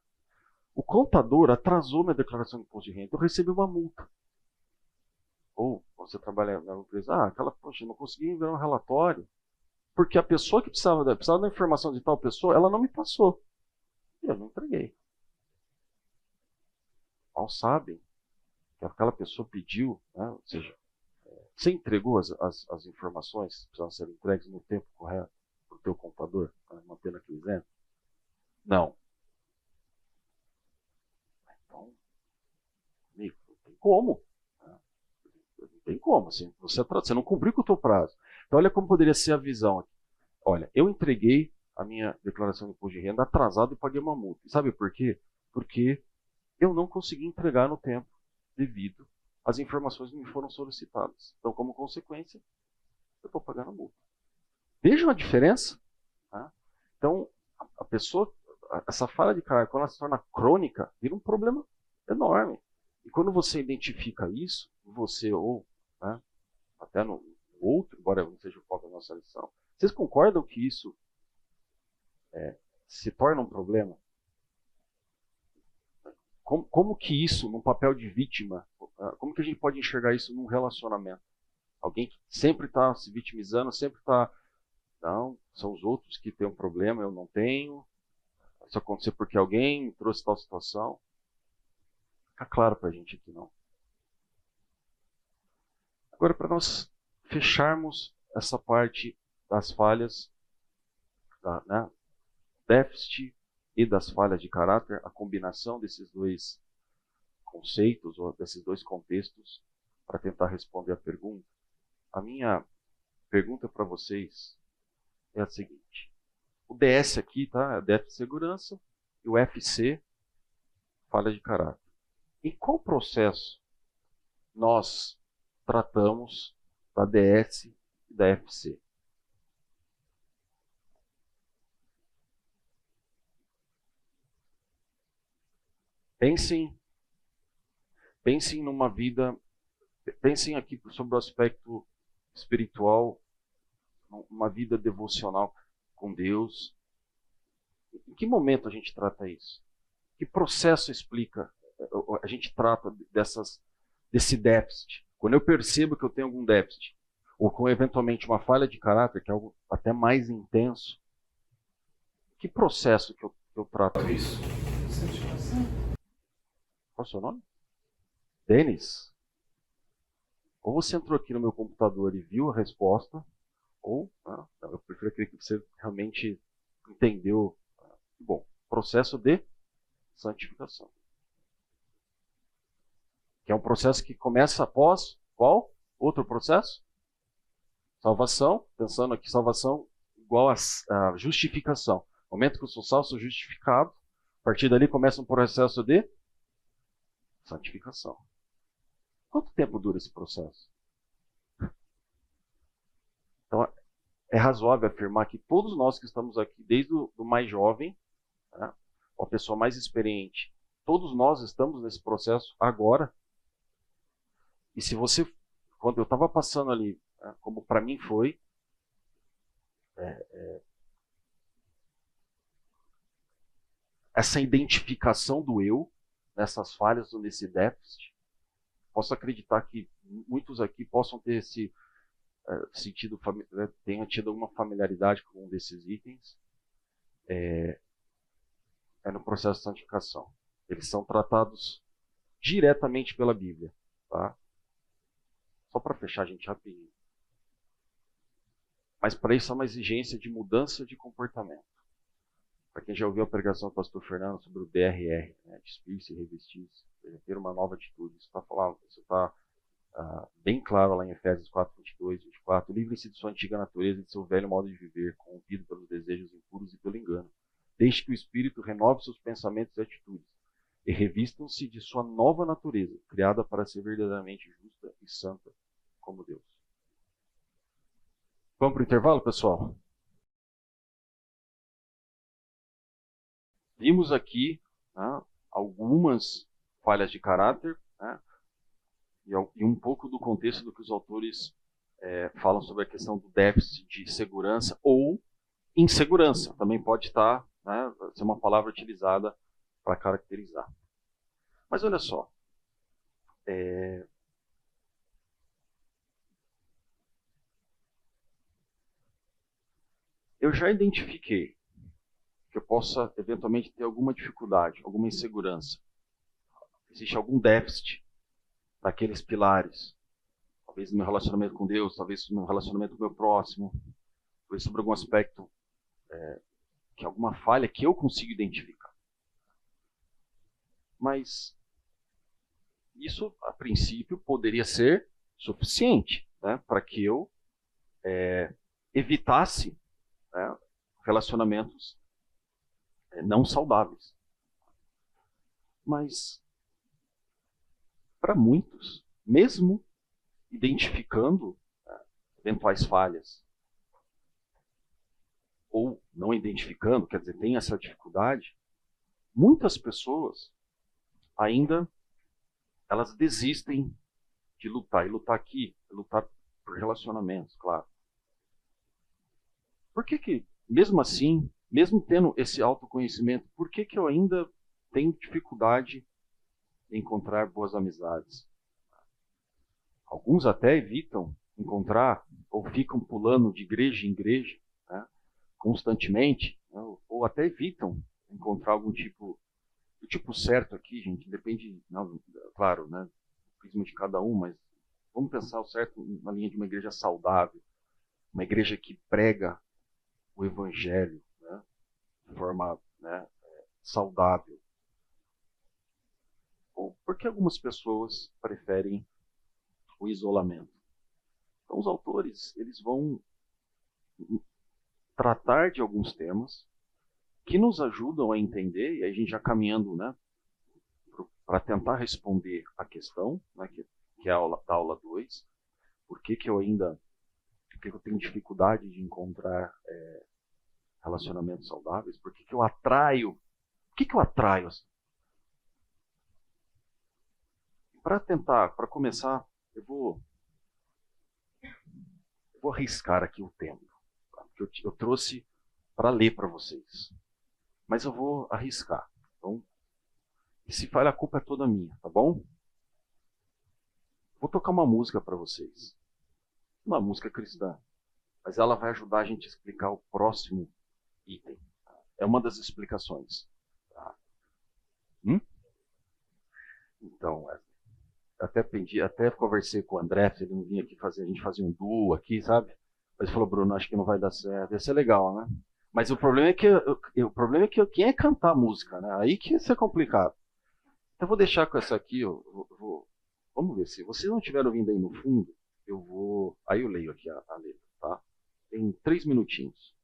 O contador atrasou minha declaração de imposto de renda, eu recebi uma multa. Ou você trabalha na empresa, poxa, não consegui enviar um relatório, porque a pessoa que precisava da informação de tal pessoa, ela não me passou. E eu não entreguei. Mal sabem que aquela pessoa pediu, né, ou seja, você entregou as informações que precisavam ser entregues no tempo correto para o teu contador, mantendo aquele exemplo? Não. Então, amigo, não tem como. Não tem como. Assim, você não cumpriu com o teu prazo. Então, olha como poderia ser a visão aqui. Olha, eu entreguei a minha declaração de imposto de renda atrasado e paguei uma multa. E sabe por quê? Porque eu não consegui entregar no tempo devido às informações que me foram solicitadas. Então, como consequência, eu estou pagando a multa. Vejam a diferença. Tá? Então, a pessoa, essa falha de caráter, quando ela se torna crônica, vira um problema enorme. E quando você identifica isso, você ou né, até no outro, embora não seja o foco da nossa lição, vocês concordam que isso se torna um problema? Como que isso, num papel de vítima, como que a gente pode enxergar isso num relacionamento? Alguém que sempre está se vitimizando, sempre está... Não, são os outros que têm um problema, eu não tenho. Isso aconteceu porque alguém trouxe tal situação. Fica claro para a gente aqui, não. Agora, para nós fecharmos essa parte das falhas, né, déficit e das falhas de caráter, a combinação desses dois conceitos, ou desses dois contextos, para tentar responder a pergunta. A minha pergunta para vocês é a seguinte. O DS aqui, tá? É déficit de segurança, e o FC, falha de caráter. Em qual processo nós tratamos da DS e da FC? Pensem numa vida, pensem aqui sobre o aspecto espiritual, uma vida devocional com Deus. Em que momento a gente trata isso? Que processo explica? A gente trata desse déficit. Quando eu percebo que eu tenho algum déficit, ou com eventualmente uma falha de caráter, que é algo até mais intenso, que processo que eu trato isso? Qual é o seu nome? Denis? Ou você entrou aqui no meu computador e viu a resposta, ou eu prefiro crer que você realmente entendeu. Bom, processo de santificação. Que é um processo que começa após qual? Outro processo? Salvação. Pensando aqui, salvação igual a justificação. No momento que eu sou salvo, sou justificado. A partir dali começa um processo de santificação. Quanto tempo dura esse processo? Então, é razoável afirmar que todos nós que estamos aqui, desde o mais jovem, né, a pessoa mais experiente, todos nós estamos nesse processo agora. E se você, quando eu estava passando ali, né, como para mim foi, essa identificação do eu, nessas falhas, nesse déficit, posso acreditar que muitos aqui possam ter esse sentido, tenham tido alguma familiaridade com um desses itens, no processo de santificação. Eles são tratados diretamente pela Bíblia. Tá? Só para fechar, gente, rapidinho. Mas para isso é uma exigência de mudança de comportamento. Para quem já ouviu a pregação do pastor Fernando sobre o DRR, né, despir-se e revestir-se, ter uma nova atitude. Isso está bem claro lá em Efésios 4, 22, 24. Livrem-se de sua antiga natureza e de seu velho modo de viver, corrompido pelos desejos impuros e pelo engano. Deixe que o Espírito renove seus pensamentos e atitudes, e revistam-se de sua nova natureza, criada para ser verdadeiramente justa e santa como Deus. Vamos para o intervalo, pessoal? Vimos aqui, né, algumas falhas de caráter, né, e um pouco do contexto do que os autores falam sobre a questão do déficit de segurança ou insegurança. Também pode estar, né, ser uma palavra utilizada para caracterizar. Mas olha só, eu já identifiquei que eu possa eventualmente ter alguma dificuldade, alguma insegurança. Existe algum déficit naqueles pilares. Talvez no meu relacionamento com Deus, talvez no meu relacionamento com o meu próximo, talvez sobre algum aspecto, que alguma falha que eu consigo identificar. Mas isso, a princípio, poderia ser suficiente, né, para que eu evitasse, né, relacionamentos não saudáveis. Mas para muitos, mesmo identificando eventuais falhas, ou não identificando, quer dizer, tem essa dificuldade, muitas pessoas ainda elas desistem de lutar. E lutar aqui é lutar por relacionamentos, claro. Por que mesmo assim, mesmo tendo esse autoconhecimento, por que eu ainda tenho dificuldade em encontrar boas amizades? Alguns até evitam encontrar, ou ficam pulando de igreja em igreja, né, constantemente, né, ou até evitam encontrar algum tipo, o tipo certo aqui, gente, depende, não, claro, né, do prisma de cada um, mas vamos pensar o certo na linha de uma igreja saudável, uma igreja que prega o evangelho, né, de forma, né, saudável. Ou porque algumas pessoas preferem o isolamento. Então os autores, eles vão tratar de alguns temas que nos ajudam a entender, e a gente já caminhando, né, para tentar responder a questão, né, que é a aula 2, por que eu tenho dificuldade de encontrar relacionamentos saudáveis, por que eu atraio, para começar, eu vou arriscar aqui o tema, tá? Porque eu trouxe para ler para vocês, mas eu vou arriscar. Então, se falha, a culpa é toda minha, tá bom? Vou tocar uma música para vocês, uma música cristã, mas ela vai ajudar a gente a explicar o próximo item. Tá? É uma das explicações. Tá? Então, até conversei com o André, se ele não vinha aqui a gente fazia um duo aqui, sabe? Mas ele falou, Bruno, acho que não vai dar certo. Ia ser legal, né? Mas o problema é que quem é cantar música, né? Aí que ia ser complicado. Então eu vou deixar com essa aqui, vamos ver, se vocês não estiverem ouvindo aí no fundo, aí eu leio aqui a letra, tá? Tem 3 minutinhos.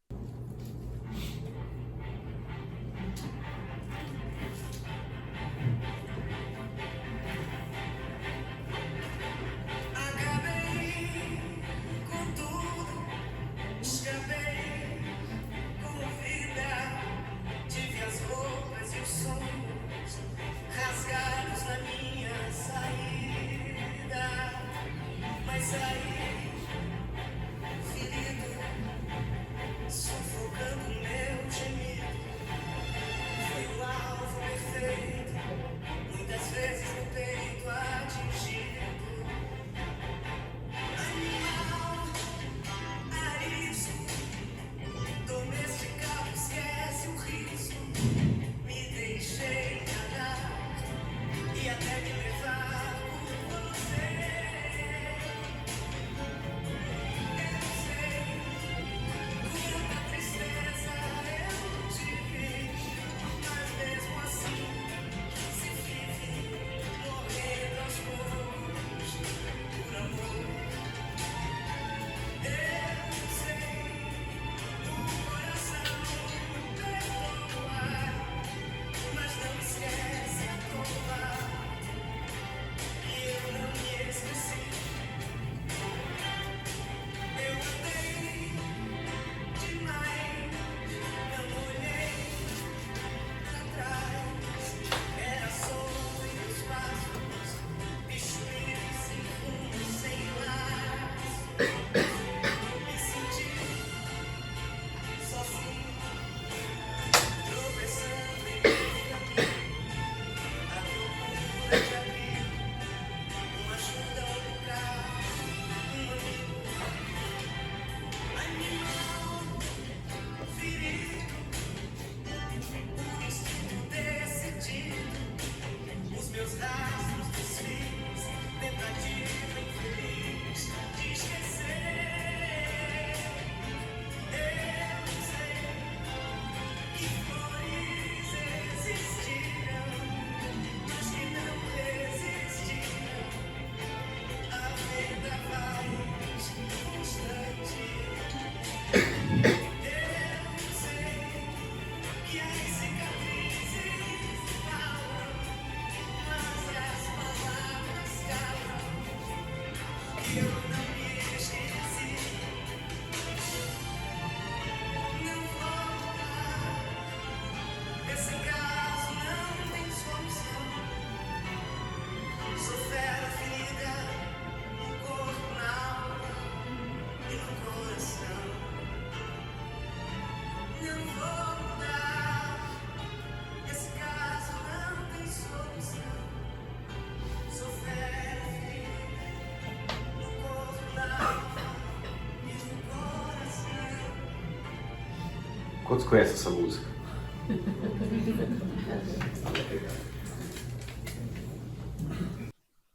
Quantos conhecem essa música?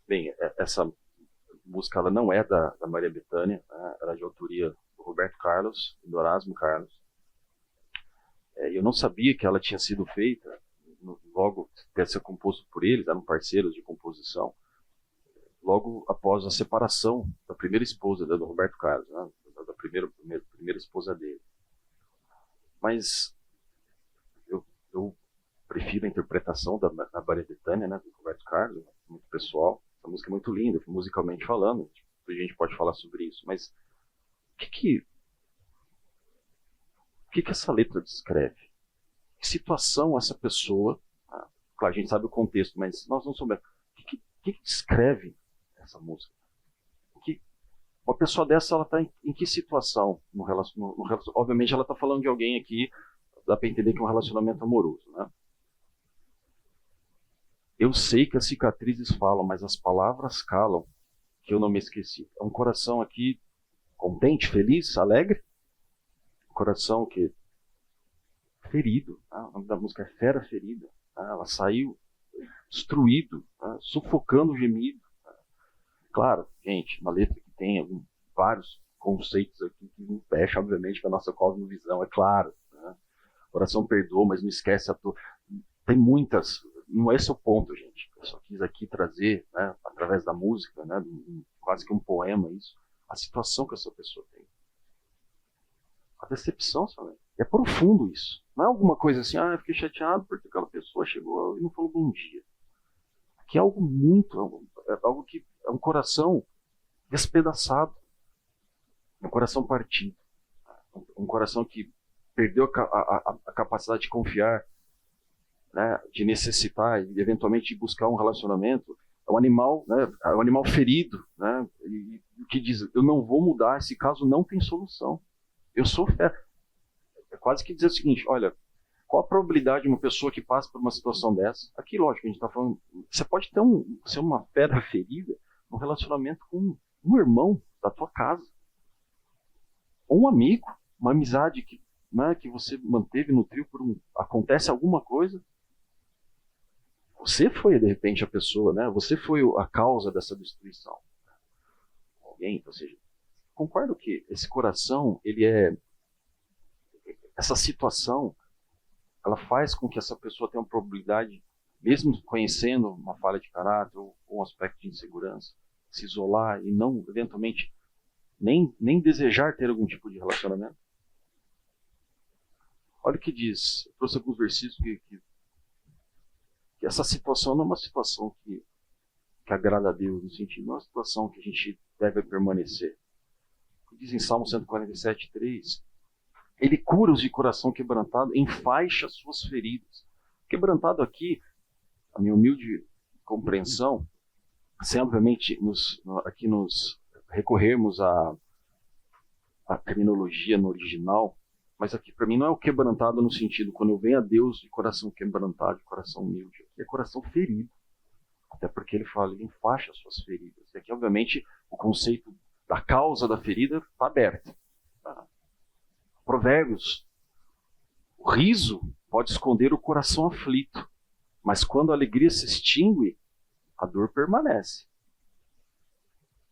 Bem, essa música ela não é da Maria Bethânia, né? Ela é de autoria do Roberto Carlos e do Erasmo Carlos. Eu não sabia que ela tinha sido feita, logo ter sido composto por eles, eram parceiros de composição, logo após a separação da primeira esposa do Roberto Carlos, né? Da primeira esposa dele. Mas eu prefiro a interpretação da Maria Bethânia, né, do Roberto Carlos, muito pessoal. Essa música é muito linda, musicalmente falando, a gente pode falar sobre isso, mas o que essa letra descreve? Que situação essa pessoa, claro, a gente sabe o contexto, mas nós não sabemos, o que descreve essa música? Uma pessoa dessa, ela está em que situação? Obviamente ela está falando de alguém aqui, dá para entender que é um relacionamento amoroso, né? Eu sei que as cicatrizes falam, mas as palavras calam, que eu não me esqueci. É um coração aqui contente, feliz, alegre. Um coração que ferido. Tá? O nome da música é Fera Ferida. Tá? Ela saiu destruído, tá? Sufocando o gemido. Tá? Claro, gente, uma letra que tem vários conceitos aqui que não fecha, obviamente, com a nossa cosmovisão, é claro. Né? O coração perdoa, mas não esquece a tua... Tem muitas... Não é esse o ponto, gente. Eu só quis aqui trazer, né, através da música, né, quase que um poema, isso, a situação que essa pessoa tem. A decepção, sabe? É profundo isso. Não é alguma coisa assim, eu fiquei chateado porque aquela pessoa chegou e não falou bom dia. Aqui é algo muito, é algo que é um coração despedaçado, um coração partido, um coração que perdeu a capacidade de confiar, né, de necessitar e eventualmente de buscar um relacionamento. É um animal, né, é um animal ferido, né, e que diz, eu não vou mudar, esse caso não tem solução. Eu sou fé. É quase que dizer o seguinte, olha, qual a probabilidade de uma pessoa que passa por uma situação dessa? Aqui, lógico, a gente está falando, você pode ter ser uma fera ferida num relacionamento com um irmão da tua casa, ou um amigo, uma amizade que, né, que você manteve, nutriu acontece alguma coisa. Você foi, de repente, a pessoa, né? Você foi a causa dessa destruição. Alguém, ou seja, concordo que esse coração, essa situação, ela faz com que essa pessoa tenha uma probabilidade, mesmo conhecendo uma falha de caráter ou um aspecto de insegurança, se isolar e não, eventualmente, nem desejar ter algum tipo de relacionamento. Olha o que diz, eu trouxe alguns versículos que essa situação não é uma situação que agrada a Deus, no sentido, não é uma situação que a gente deve permanecer. Diz em Salmo 147:3, ele cura os de coração quebrantado, enfaixa suas feridas. Quebrantado aqui, a minha humilde compreensão, sem obviamente aqui nos recorrermos à terminologia no original, mas aqui para mim não é o quebrantado no sentido, quando eu venho a Deus de coração quebrantado, de coração humilde, aqui é coração ferido. Até porque ele fala, ele enfaixa suas feridas. E aqui, obviamente, o conceito da causa da ferida está aberto. Tá? Provérbios, o riso pode esconder o coração aflito, mas quando a alegria se extingue, a dor permanece.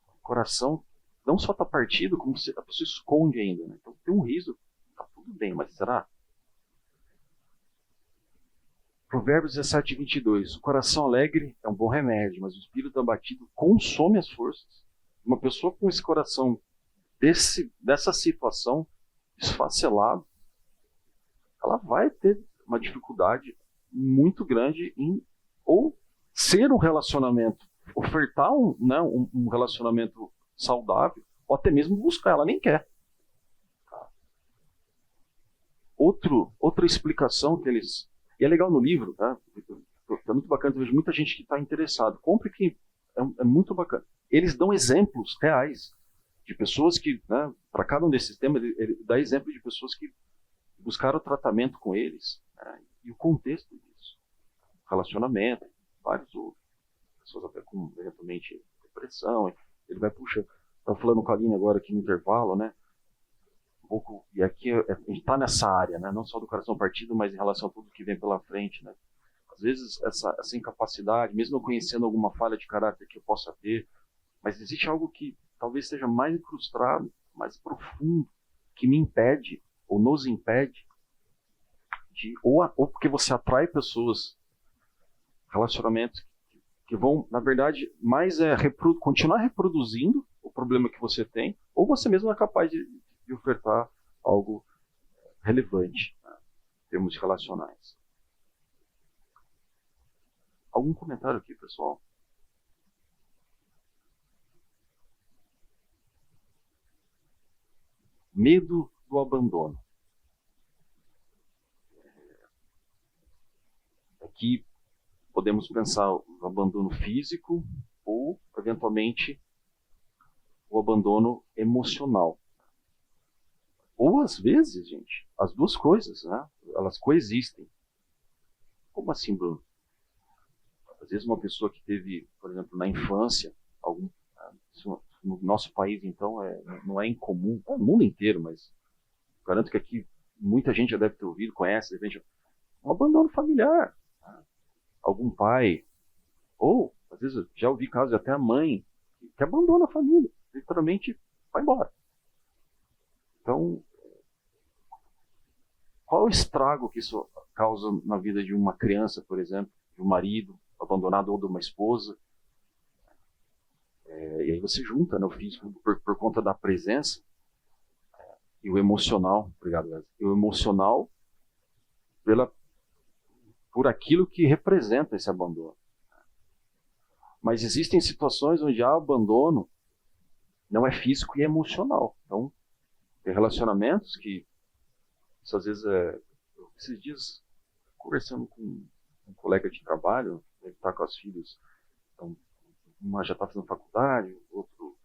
O coração não só está partido, como a pessoa esconde ainda. Né? Então tem um riso, está tudo bem, mas será? Provérbios 17:22. O coração alegre é um bom remédio, mas o espírito abatido consome as forças. Uma pessoa com esse coração dessa situação desfacelado, ela vai ter uma dificuldade muito grande em ou ser um relacionamento, ofertar um relacionamento saudável, ou até mesmo buscar, ela nem quer. Outra explicação que eles... E é legal no livro, tá? É muito bacana, eu vejo muita gente que está interessada. Compre que é muito bacana. Eles dão exemplos reais de pessoas que, né, para cada um desses temas, ele dá exemplo de pessoas que buscaram tratamento com eles, né, e o contexto disso. Relacionamento, vários outros. Pessoas até com, eventualmente, depressão. Ele vai puxando. Estava falando com a Aline agora aqui no intervalo, né? pouco, e aqui a gente está nessa área, né? Não só do coração partido, mas em relação a tudo que vem pela frente, né? Às vezes essa incapacidade, mesmo eu conhecendo alguma falha de caráter que eu possa ter, mas existe algo que talvez seja mais incrustado, mais profundo, que me impede, ou nos impede, ou porque você atrai pessoas, relacionamentos que vão, na verdade, mais continuar reproduzindo o problema que você tem, ou você mesmo é capaz de ofertar algo relevante, né, em termos relacionais. Algum comentário aqui, pessoal? Medo do abandono. Aqui podemos pensar no abandono físico ou, eventualmente, o abandono emocional. Ou, às vezes, gente, as duas coisas, né? Elas coexistem. Como assim, Bruno? Às vezes uma pessoa que teve, por exemplo, na infância, no nosso país, então, não é incomum, no mundo inteiro, mas garanto que aqui muita gente já deve ter ouvido, conhece, de repente, um abandono familiar. Algum pai, ou, às vezes, já ouvi casos de até a mãe, que abandona a família, literalmente vai embora. Então, qual o estrago que isso causa na vida de uma criança, por exemplo, de um marido abandonado ou de uma esposa? E aí você junta, né, o físico por conta da presença e o emocional, obrigado, Wesley, e o emocional por aquilo que representa esse abandono. Mas existem situações onde há abandono, não é físico e é emocional. Então, tem relacionamentos que, isso às vezes, esses dias, conversando com um colega de trabalho, ele está com as filhas, então, uma já está fazendo faculdade, outro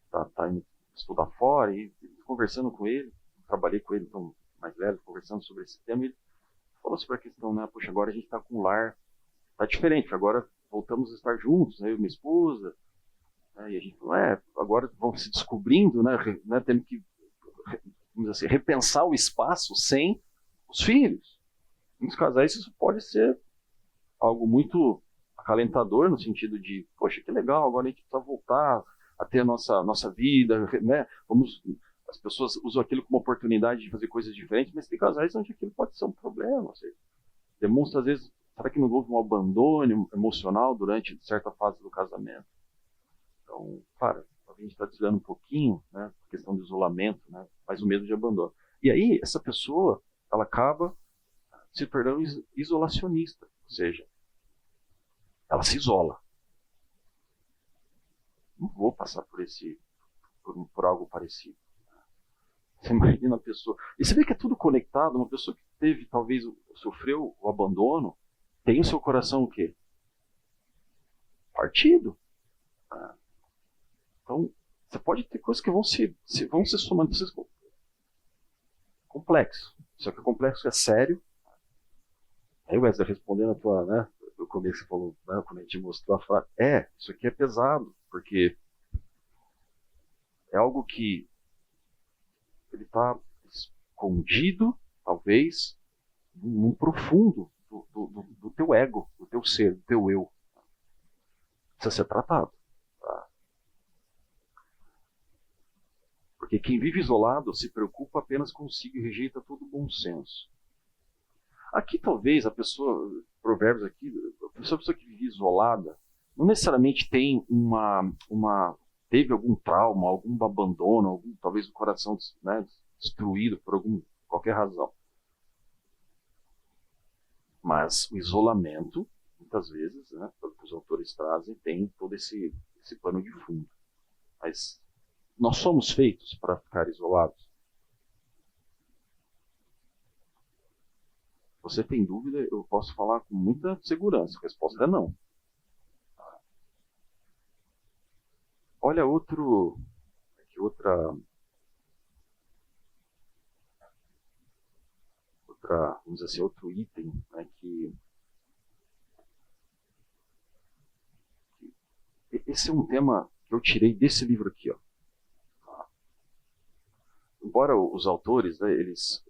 está indo estudar fora, e conversando com ele, trabalhei com ele, então, mais velho, conversando sobre esse tema, ele falou sobre a questão, né, poxa, agora a gente está com um lar, está diferente, agora voltamos a estar juntos, né, eu e minha esposa, né, e a gente falou, agora vão se descobrindo, né, tendo que, vamos dizer assim, repensar o espaço sem os filhos. Em muitos casais isso pode ser algo muito acalentador, no sentido de, poxa, que legal, agora a gente precisa voltar a ter a nossa vida, né? As pessoas usam aquilo como oportunidade de fazer coisas diferentes, mas tem casais onde aquilo pode ser um problema. Ou seja, demonstra, às vezes, será que não houve um abandono emocional durante certa fase do casamento? Então, claro, a gente está desviando um pouquinho, né, a questão do isolamento, né, mas o medo de abandono. E aí, essa pessoa, ela acaba se tornando isolacionista, ou seja, ela se isola. Não vou passar por algo parecido. Você imagina a pessoa. E você vê que é tudo conectado. Uma pessoa que teve, talvez, sofreu o abandono, tem o seu coração o quê? Partido. Então, você pode ter coisas que vão se somando. Complexo. Só que o complexo é sério. Aí, Wesley, respondendo a tua, né? No começo você falou, né, quando a gente mostrou a frase, isso aqui é pesado, porque é algo que ele está escondido, talvez, no profundo do teu ego, do teu ser, do teu eu. Precisa ser tratado. Tá? Porque quem vive isolado se preocupa apenas consigo e rejeita todo bom senso. Aqui talvez a pessoa, provérbios aqui, a pessoa que vive isolada, não necessariamente tem teve algum trauma, algum abandono, talvez o coração, né, destruído por qualquer razão. Mas o isolamento, muitas vezes, né, pelo que os autores trazem, tem todo esse pano de fundo. Mas nós somos feitos para ficar isolados? Se você tem dúvida, eu posso falar com muita segurança. A resposta é não. Olha outra, vamos dizer assim, outro item, né, que esse é um tema que eu tirei desse livro aqui, ó. embora os autores, né, eles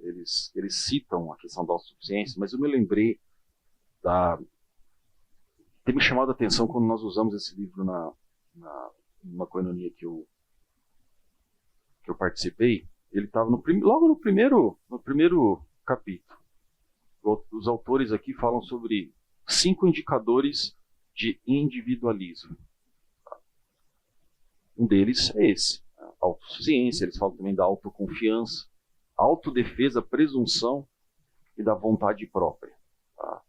citam a questão da autossuficiência, mas eu me lembrei tem me chamado a atenção quando nós usamos esse livro numa coinonia que eu participei. Ele estava logo no primeiro capítulo. Os autores aqui falam sobre 5 indicadores de individualismo. Um deles é esse, a autossuficiência. Eles falam também da autoconfiança, autodefesa, presunção e da vontade própria. Tá?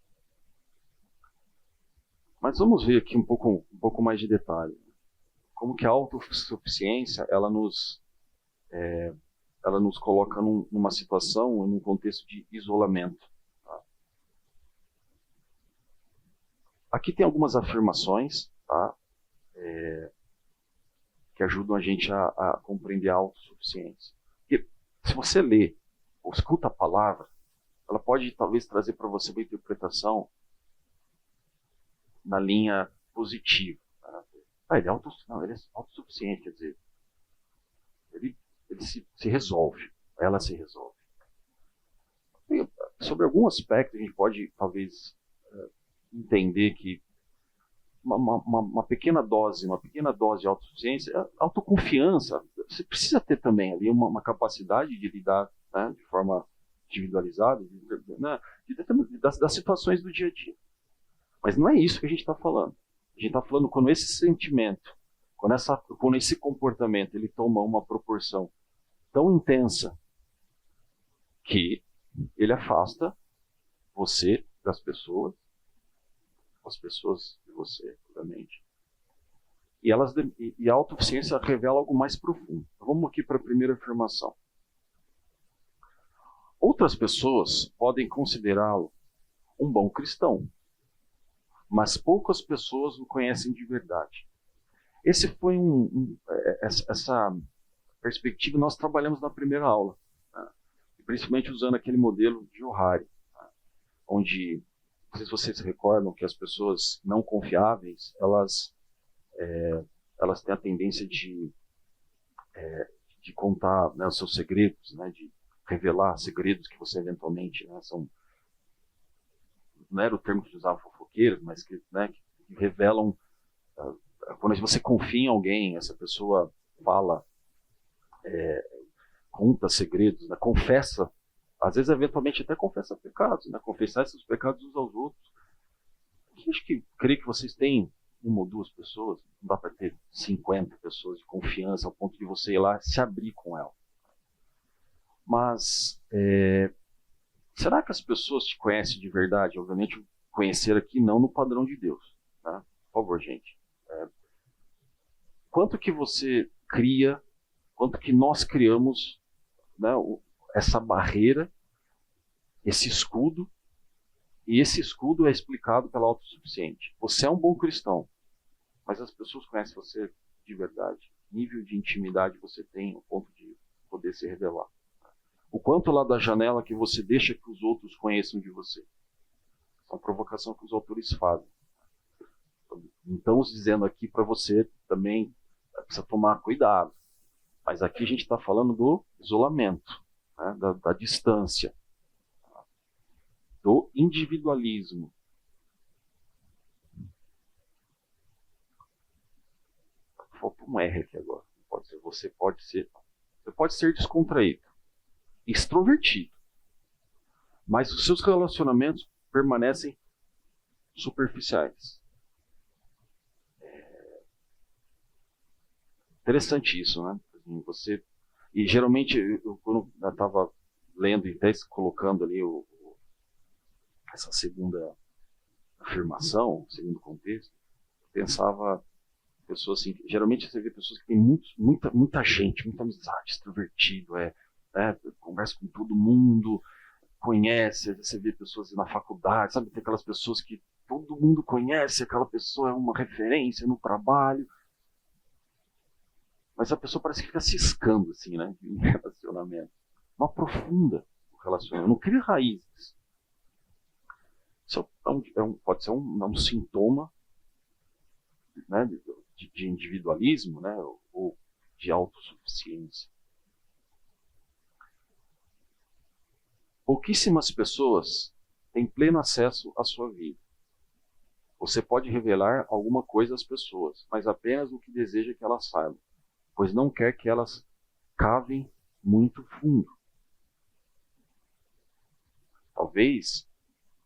Mas vamos ver aqui um pouco mais de detalhe. Como que a autossuficiência ela nos coloca numa situação, num contexto de isolamento. Tá? Aqui tem algumas afirmações, tá? Que ajudam a gente a compreender a autossuficiência. Porque se você lê ou escuta a palavra, ela pode talvez trazer para você uma interpretação na linha positiva. Tá? Ele é autossuficiente, quer dizer, ele se resolve, ela se resolve. E, sobre algum aspecto, a gente pode talvez entender que uma pequena dose de autossuficiência, autoconfiança, você precisa ter também ali uma capacidade de lidar, né, de forma individualizada, das situações do dia a dia. Mas não é isso que a gente está falando. A gente está falando quando esse sentimento, quando esse comportamento ele toma uma proporção tão intensa que ele afasta você das pessoas, as pessoas de você, obviamente. E a autossuficiência revela algo mais profundo. Então, vamos aqui para a primeira afirmação. Outras pessoas podem considerá-lo um bom cristão, mas poucas pessoas o conhecem de verdade. Esse foi essa perspectiva nós trabalhamos na primeira aula, né? Principalmente usando aquele modelo de Johari, né? Onde, não sei se vocês se recordam que as pessoas não confiáveis, elas têm a tendência de contar, né, os seus segredos, né, de revelar segredos que você eventualmente, né, não era o termo que se usava fofoqueiros, mas que revelam, quando você confia em alguém, essa pessoa fala, conta segredos, né, confessa, às vezes eventualmente até confessa pecados, né, confessar esses pecados uns aos outros. Creio que vocês têm 1 ou 2 pessoas, não dá para ter 50 pessoas de confiança ao ponto de você ir lá se abrir com ela. Mas será que as pessoas te conhecem de verdade? Obviamente, conhecer aqui não no padrão de Deus. Tá? Por favor, gente. Quanto que você cria, quanto que nós criamos, né, essa barreira, esse escudo, e esse escudo é explicado pela autossuficiente. Você é um bom cristão, mas as pessoas conhecem você de verdade. Nível de intimidade você tem, ao ponto de poder se revelar. O quanto lá da janela que você deixa que os outros conheçam de você. É uma provocação que os autores fazem. Então, dizendo aqui para você também, precisa tomar cuidado. Mas aqui a gente está falando do isolamento, né, da distância, do individualismo. Falta um R aqui agora. Você pode ser descontraído, extrovertido, mas os seus relacionamentos permanecem superficiais. Interessante isso, né? E geralmente, quando eu estava lendo e até colocando ali essa segunda afirmação, segundo contexto, eu pensava, pessoas assim, geralmente você vê pessoas que têm muita gente, muita amizade, extrovertido, conversa com todo mundo, conhece, você vê pessoas na faculdade, sabe, tem aquelas pessoas que todo mundo conhece, aquela pessoa é uma referência no trabalho, mas a pessoa parece que fica ciscando, assim, né, em relacionamento. Não aprofunda o relacionamento, não cria raízes. Isso pode ser um sintoma, né, de individualismo, né, ou de autossuficiência. Pouquíssimas pessoas têm pleno acesso à sua vida. Você pode revelar alguma coisa às pessoas, mas apenas o que deseja que elas saibam, pois não quer que elas cavem muito fundo. Talvez,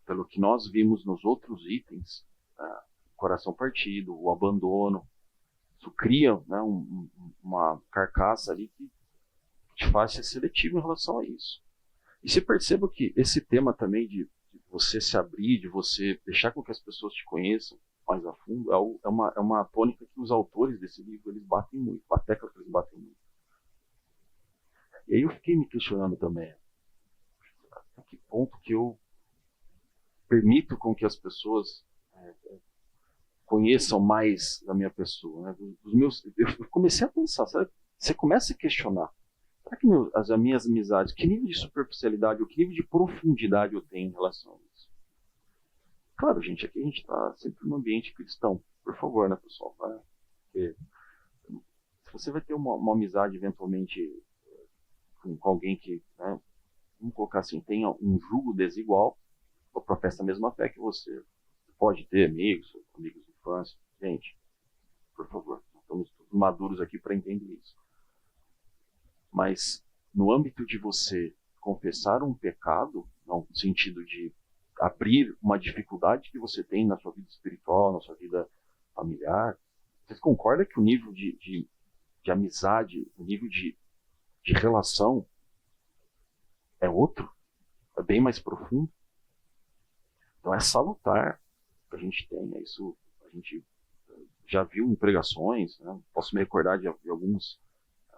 pelo que nós vimos nos outros itens, o coração partido, o abandono, isso cria, né, uma carcaça ali que te faz ser seletivo em relação a isso. E você perceba que esse tema também de você se abrir, de você deixar com que as pessoas te conheçam mais a fundo, é uma tônica que os autores desse livro eles batem muito, a tecla que eles batem muito. E aí eu fiquei me questionando também, até que ponto que eu permito com que as pessoas conheçam mais da minha pessoa, né? Eu comecei a pensar, sabe? Você começa a questionar, será que as minhas amizades, que nível de superficialidade, ou que nível de profundidade eu tenho em relação a isso? Claro, gente, aqui a gente está sempre num ambiente cristão, por favor, né, pessoal? Né? Porque se você vai ter uma amizade eventualmente com alguém que, né, vamos colocar assim, tenha um jugo desigual, ou professa a mesma fé que você pode ter amigos de infância. Gente, por favor, estamos todos maduros aqui para entender isso. Mas no âmbito de você confessar um pecado, no sentido de abrir uma dificuldade que você tem na sua vida espiritual, na sua vida familiar, você concorda que o nível de amizade, o nível de relação é outro? É bem mais profundo? Então é salutar que a gente tenha isso. A gente já viu em pregações, né? Posso me recordar de alguns,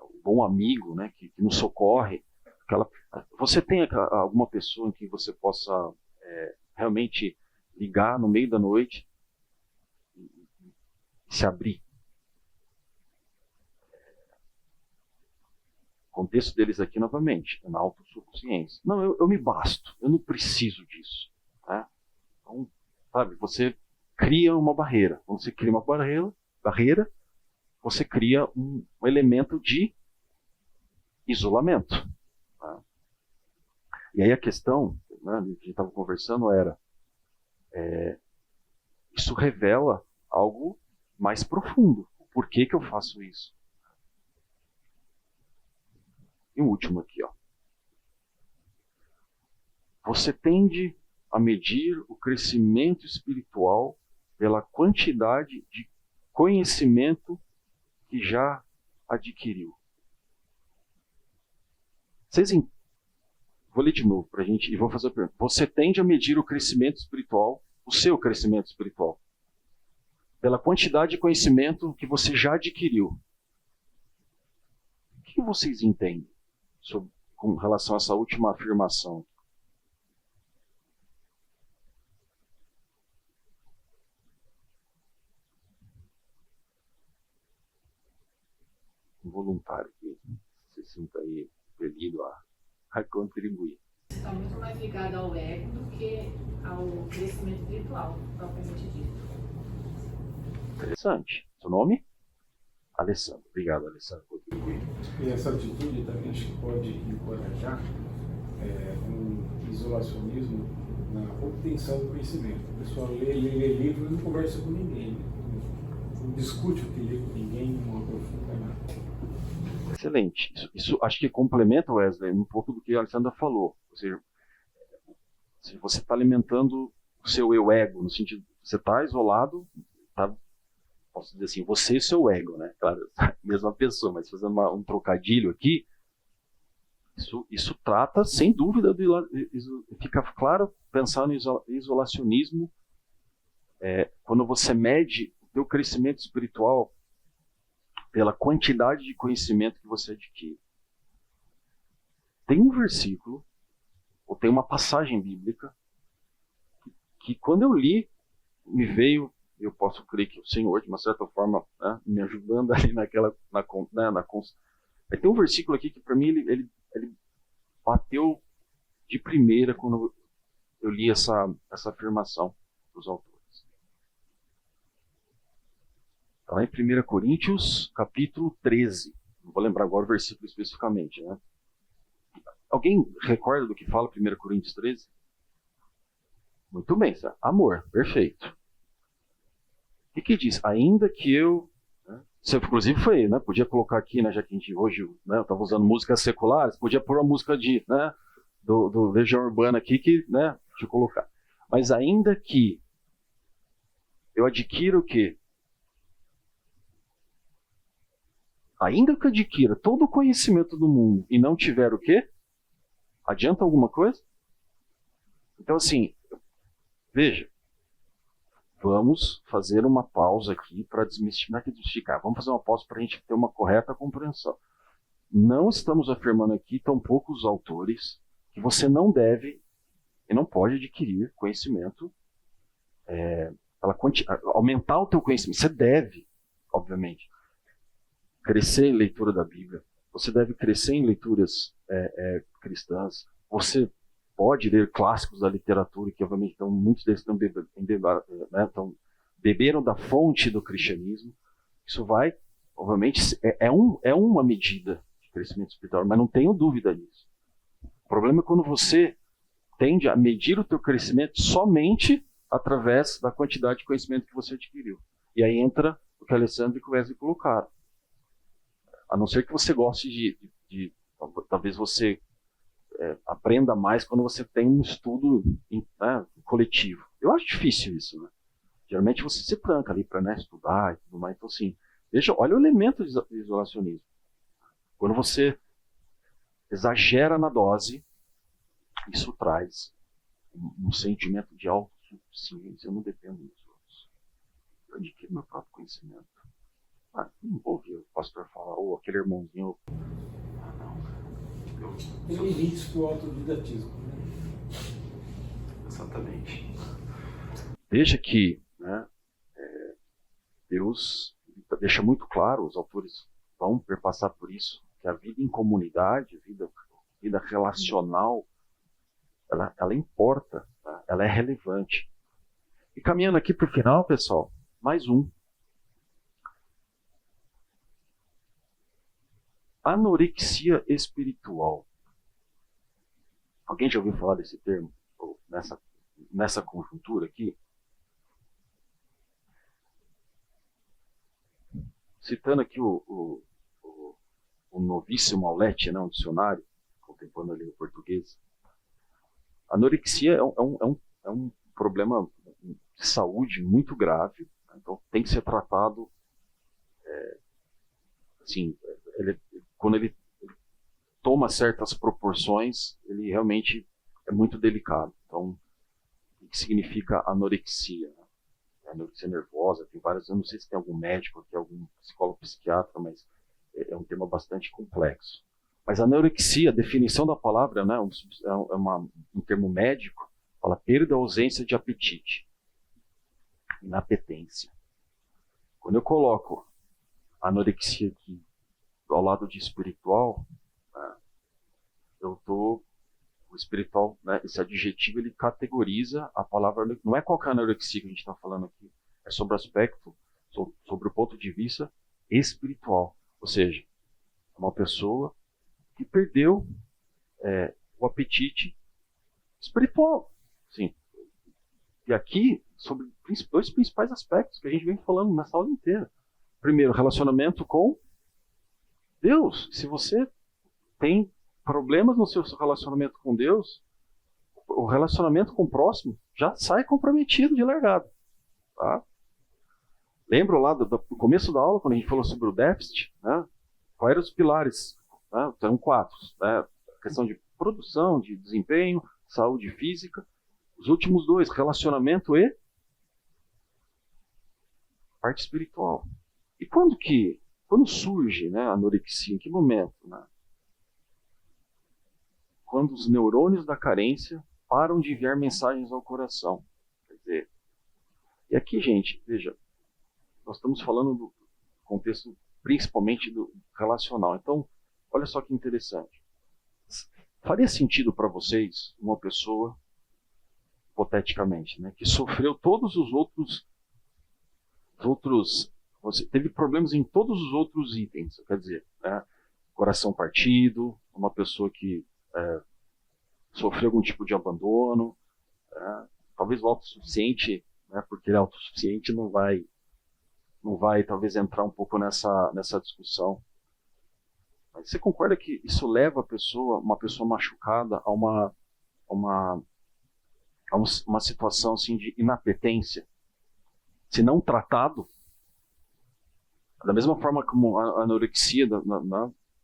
um bom amigo, né, que nos socorre. Você tem alguma pessoa em que você possa realmente ligar no meio da noite e se abrir? O contexto deles aqui, novamente, é na autossuficiência. Não, eu me basto, eu não preciso disso. Tá? Então, sabe, você cria uma barreira. Quando você cria uma barreira, você cria um elemento de isolamento. Tá? E aí a questão, né, que a gente estava conversando era, isso revela algo mais profundo. Por que eu faço isso? E o último aqui, ó. Você tende a medir o crescimento espiritual pela quantidade de conhecimento que já adquiriu. Vou ler de novo para a gente e vou fazer a pergunta. Você tende a medir o crescimento espiritual, o seu crescimento espiritual, pela quantidade de conhecimento que você já adquiriu. O que vocês entendem com relação a essa última afirmação? Um voluntário que se sinta aí impelido a contribuir. Está muito mais ligado ao ego do que ao crescimento espiritual, propriamente dito. Interessante. Seu nome? Alessandro. Obrigado, Alessandro, por contribuir. E essa atitude também acho que pode encorajar um isolacionismo na obtenção do conhecimento. A pessoa lê livro e não conversa com ninguém, não discute o que lê com ninguém, não aprofunda nada. Excelente. Isso acho que complementa, Wesley, um pouco do que a Alessandra falou. Ou seja, se você está alimentando o seu eu ego, no sentido você está isolado, posso dizer assim, você e seu ego, né? Claro, a mesma pessoa, mas fazendo um trocadilho aqui, isso trata, sem dúvida, fica claro pensar no isolacionismo, quando você mede o teu crescimento espiritual pela quantidade de conhecimento que você adquire. Tem um versículo, ou tem uma passagem bíblica, que quando eu li, me veio, eu posso crer que o Senhor, de uma certa forma, né, me ajudando ali Aí tem um versículo aqui que para mim ele bateu de primeira quando eu li essa afirmação dos autores. Está lá em 1 Coríntios, capítulo 13. Não vou lembrar agora o versículo especificamente, né? Alguém recorda do que fala 1 Coríntios 13? Muito bem, sabe? Amor, perfeito. O que diz? Ainda que eu... Né? Isso, inclusive foi, né? Podia colocar aqui, né, já que a gente hoje, né, eu estava usando músicas seculares, podia pôr a música de, né, do Legião Urbana aqui, que, né, deixa eu colocar. Mas ainda que eu adquira o quê? Ainda que eu adquira todo o conhecimento do mundo e não tiver o quê? Adianta alguma coisa? Então, assim, veja, vamos fazer uma pausa aqui para desmistificar. Vamos fazer uma pausa para a gente ter uma correta compreensão. Não estamos afirmando aqui, tampouco os autores, que você não deve e não pode adquirir conhecimento, aumentar o teu conhecimento. Você deve, obviamente, crescer em leitura da Bíblia. Você deve crescer em leituras cristãs. Você pode ler clássicos da literatura, que obviamente muitos deles beberam da fonte do cristianismo. Isso vai, obviamente, é uma medida de crescimento espiritual, mas não tenho dúvida disso. O problema é quando você tende a medir o teu crescimento somente através da quantidade de conhecimento que você adquiriu. E aí entra o que a Alessandra e o Wesley colocaram. A não ser que você goste de talvez você aprenda mais quando você tem um estudo coletivo. Eu acho difícil isso, né? Geralmente você se tranca ali para estudar e tudo mais. Então, assim, olha o elemento de isolacionismo. Quando você exagera na dose, isso traz um sentimento de autossuficiência. Eu não dependo dos outros. Eu adquiro meu próprio conhecimento. Não vou ouvir o pastor falar, ou aquele irmãozinho. Tem limites para o autodidatismo. Exatamente. Veja que, né, Deus deixa muito claro, os autores vão perpassar por isso, que a vida em comunidade, a vida relacional, ela importa, tá? Ela é relevante. E caminhando aqui para o final, pessoal, mais um. Anorexia espiritual. Alguém já ouviu falar desse termo? Ou nessa conjuntura aqui? Citando aqui o novíssimo Aulete, né, um dicionário contemporâneo ali no português. Anorexia é um problema de saúde muito grave, né? Então tem que ser tratado assim, quando ele toma certas proporções, ele realmente é muito delicado. Então, o que significa anorexia? Anorexia nervosa, tem vários, eu não sei se tem algum médico aqui, algum psicólogo, psiquiatra, mas é um tema bastante complexo. Mas anorexia, a definição da palavra, né, um termo médico, fala perda ou ausência de apetite, inapetência. Quando eu coloco anorexia aqui ao lado de espiritual, o espiritual, né, esse adjetivo, ele categoriza a palavra, não é qualquer anorexia que a gente está falando aqui, é sobre o aspecto, sobre o ponto de vista espiritual. Ou seja, uma pessoa que perdeu o apetite espiritual. Sim. E aqui, sobre dois principais aspectos que a gente vem falando nessa aula inteira. Primeiro, relacionamento com Deus. Se você tem problemas no seu relacionamento com Deus, o relacionamento com o próximo já sai comprometido de largada. Tá? Lembra lá do começo da aula, quando a gente falou sobre o déficit, né? Quais eram os pilares? Né? São 4. Né? A questão de produção, de desempenho, saúde física. Os últimos 2, relacionamento e parte espiritual. E quando surge, né, a anorexia? Em que momento? Né? Quando os neurônios da carência param de enviar mensagens ao coração. Quer dizer, e aqui, gente, veja, nós estamos falando do contexto principalmente do relacional. Então, olha só que interessante. Faria sentido para vocês uma pessoa, hipoteticamente, né, que sofreu todos os outros, você teve problemas em todos os outros itens, quer dizer, né, coração partido, uma pessoa que sofreu algum tipo de abandono, talvez o autossuficiente, né, porque ele é autossuficiente, não vai talvez entrar um pouco nessa discussão. Mas você concorda que isso leva uma pessoa machucada a uma situação assim, de inapetência? Se não tratado, da mesma forma como a anorexia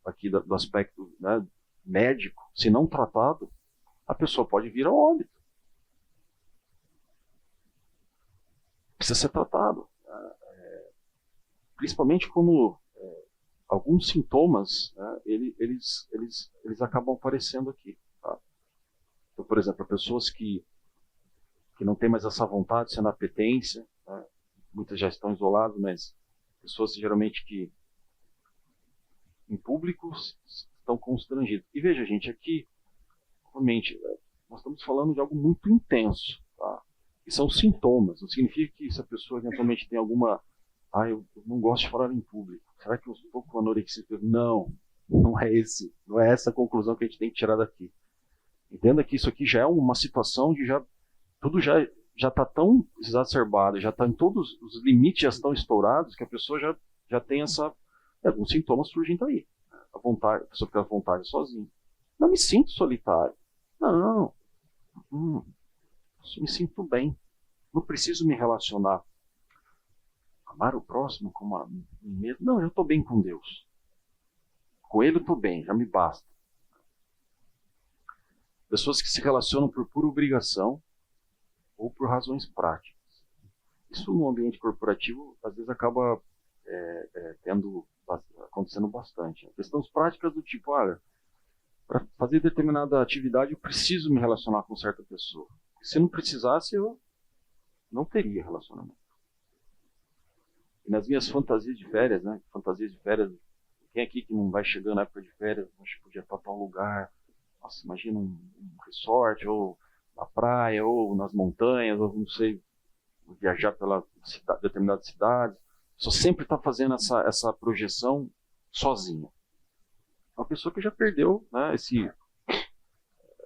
aqui do aspecto, né, médico, se não tratado, a pessoa pode vir ao óbito. Precisa ser tratado. Principalmente como alguns sintomas, né, eles acabam aparecendo aqui. Tá? Então, por exemplo, pessoas que não têm mais essa vontade, essa inapetência, né, muitas já estão isoladas, mas pessoas geralmente que em público estão constrangidas. E veja, gente, aqui, realmente, nós estamos falando de algo muito intenso. Tá? E são sintomas, não significa que se a pessoa eventualmente tem alguma... eu não gosto de falar em público. Será que eu estou com anorexia? Não é essa a conclusão que a gente tem que tirar daqui. Entenda que isso aqui já é uma situação de tudo já está tão exacerbado, já está em todos os limites, já estão estourados, que a pessoa já tem alguns sintomas surgem daí. A pessoa fica à vontade sozinha. Não me sinto solitário. Não. Me sinto bem. Não preciso me relacionar. Amar o próximo como a mim mesmo. Não, eu estou bem com Deus. Com Ele eu estou bem, já me basta. Pessoas que se relacionam por pura obrigação ou por razões práticas. Isso no ambiente corporativo às vezes acaba acontecendo bastante. Questões práticas do tipo, para fazer determinada atividade eu preciso me relacionar com certa pessoa. Se não precisasse, eu não teria relacionamento. E nas minhas fantasias de férias, né? Quem aqui que não vai chegando na época de férias, acho que podia estar em tal lugar. Nossa, imagina um resort, ou na praia, ou nas montanhas, ou não sei, viajar pela determinadas cidades. Só sempre está fazendo essa projeção sozinha. Uma pessoa que já perdeu, né,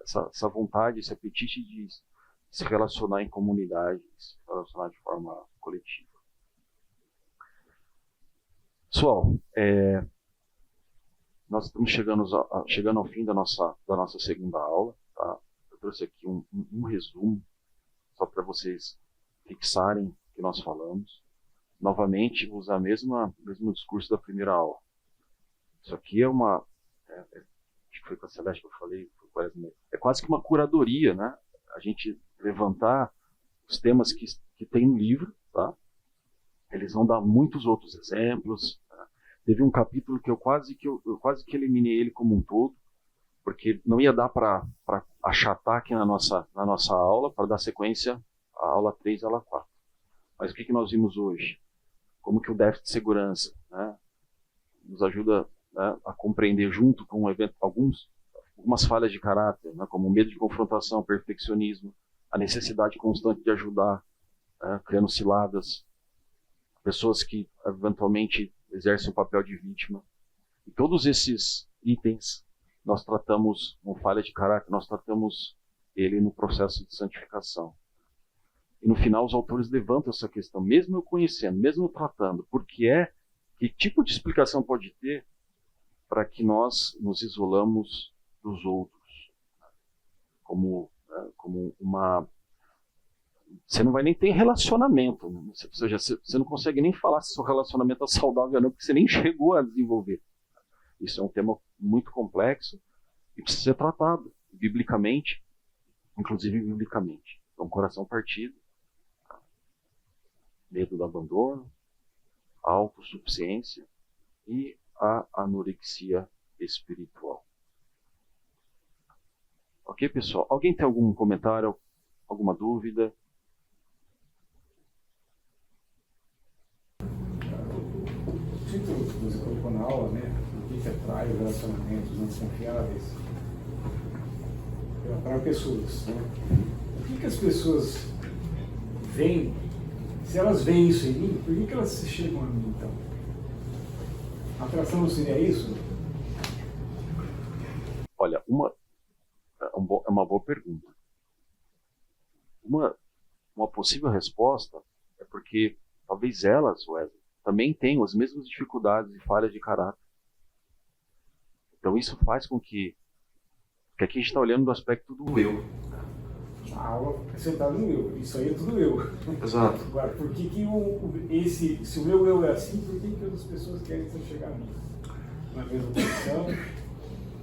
essa vontade, esse apetite de se relacionar em comunidade, se relacionar de forma coletiva. Pessoal, nós estamos chegando ao fim da nossa segunda aula. Tá? Eu trouxe aqui um resumo, só para vocês fixarem o que nós falamos. Novamente, vou usar o mesmo discurso da primeira aula. Isso aqui acho que foi com a Celeste que eu falei, é quase que uma curadoria, né? A gente levantar os temas que tem no livro, tá? Eles vão dar muitos outros exemplos. Tá? Teve um capítulo que eu quase que eliminei ele como um todo, porque não ia dar para achatar aqui na nossa aula, para dar sequência à aula 3 e à aula 4. Mas o que nós vimos hoje? Como que o déficit de segurança, né, nos ajuda, né, a compreender junto com algumas falhas de caráter, né, como o medo de confrontação, perfeccionismo, a necessidade constante de ajudar, né, criando ciladas, pessoas que eventualmente exercem o papel de vítima. E todos esses itens nós tratamos com falha de caráter, nós tratamos ele no processo de santificação. E no final os autores levantam essa questão, mesmo eu conhecendo, mesmo eu tratando, que tipo de explicação pode ter para que nós nos isolamos dos outros? Como uma... Você não vai nem ter relacionamento, né? Ou seja, você não consegue nem falar se seu relacionamento é saudável ou não, porque você nem chegou a desenvolver. Isso é um tema muito complexo e precisa ser tratado biblicamente, inclusive biblicamente. Então, coração partido, medo do abandono, a autossuficiência e a anorexia espiritual. Ok, pessoal? Alguém tem algum comentário, alguma dúvida? O título que você colocou na aula, né? O que atrai os relacionamentos não confiáveis? Atrai pessoas, né? O que as pessoas veem? Se elas veem isso em mim, por que elas se chegam a mim, então? A atração não seria isso? Olha, é uma boa pergunta. Uma possível resposta é porque talvez elas, Wesley, também tenham as mesmas dificuldades e falhas de caráter. Então isso faz com que aqui a gente está olhando do aspecto do eu. A aula é sentada no eu. Isso aí é tudo eu. Exato. Agora, por que se o meu eu é assim, por que outras pessoas querem chegar a mim? Na mesma condição?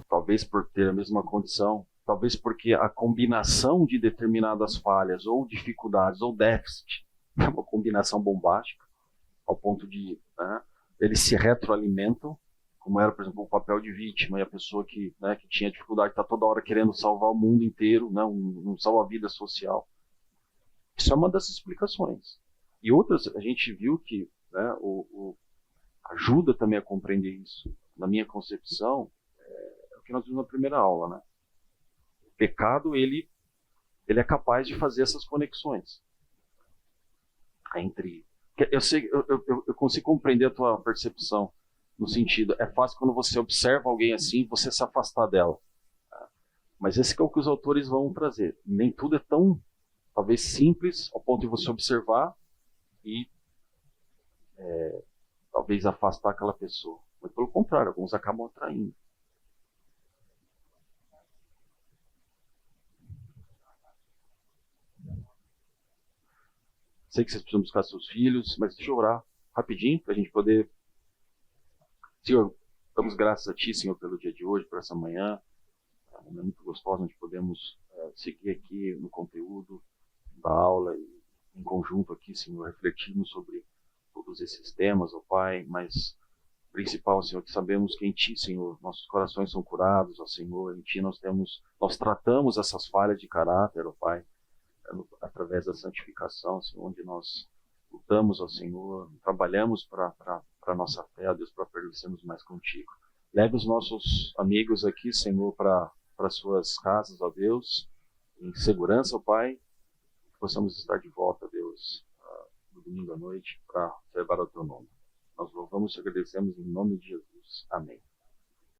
Talvez por ter a mesma condição, talvez porque a combinação de determinadas falhas ou dificuldades ou déficit é uma combinação bombástica, ao ponto de eles se retroalimentam, como era, por exemplo, o papel de vítima, e a pessoa que tinha dificuldade está toda hora querendo salvar o mundo inteiro, um salva-vida social. Isso é uma das explicações. E outras, a gente viu que ajuda também a compreender isso. Na minha concepção, é o que nós vimos na primeira aula, né? O pecado, ele é capaz de fazer essas conexões entre... Eu consigo compreender a tua percepção, no sentido, é fácil quando você observa alguém assim, você se afastar dela. Mas esse é o que os autores vão trazer. Nem tudo é tão, talvez, simples, ao ponto de você observar e talvez afastar aquela pessoa. Mas pelo contrário, alguns acabam atraindo. Sei que vocês precisam buscar seus filhos, mas deixa eu orar rapidinho para a gente poder... Senhor, damos graças a Ti, Senhor, pelo dia de hoje, por essa manhã. É um momento muito gostoso onde podemos seguir aqui no conteúdo da aula e em conjunto aqui, Senhor, refletirmos sobre todos esses temas, ó Pai, mas principal, Senhor, que sabemos que em Ti, Senhor, nossos corações são curados, ó Senhor, em Ti nós tratamos essas falhas de caráter, ó Pai, através da santificação, Senhor, onde nós lutamos, ó Senhor, trabalhamos para a nossa fé, ó Deus, para permanecermos mais contigo. Leve os nossos amigos aqui, Senhor, para suas casas, ó Deus, em segurança, ó Pai, que possamos estar de volta, Deus, no domingo à noite, para celebrar o Teu nome. Nós louvamos e agradecemos em nome de Jesus. Amém.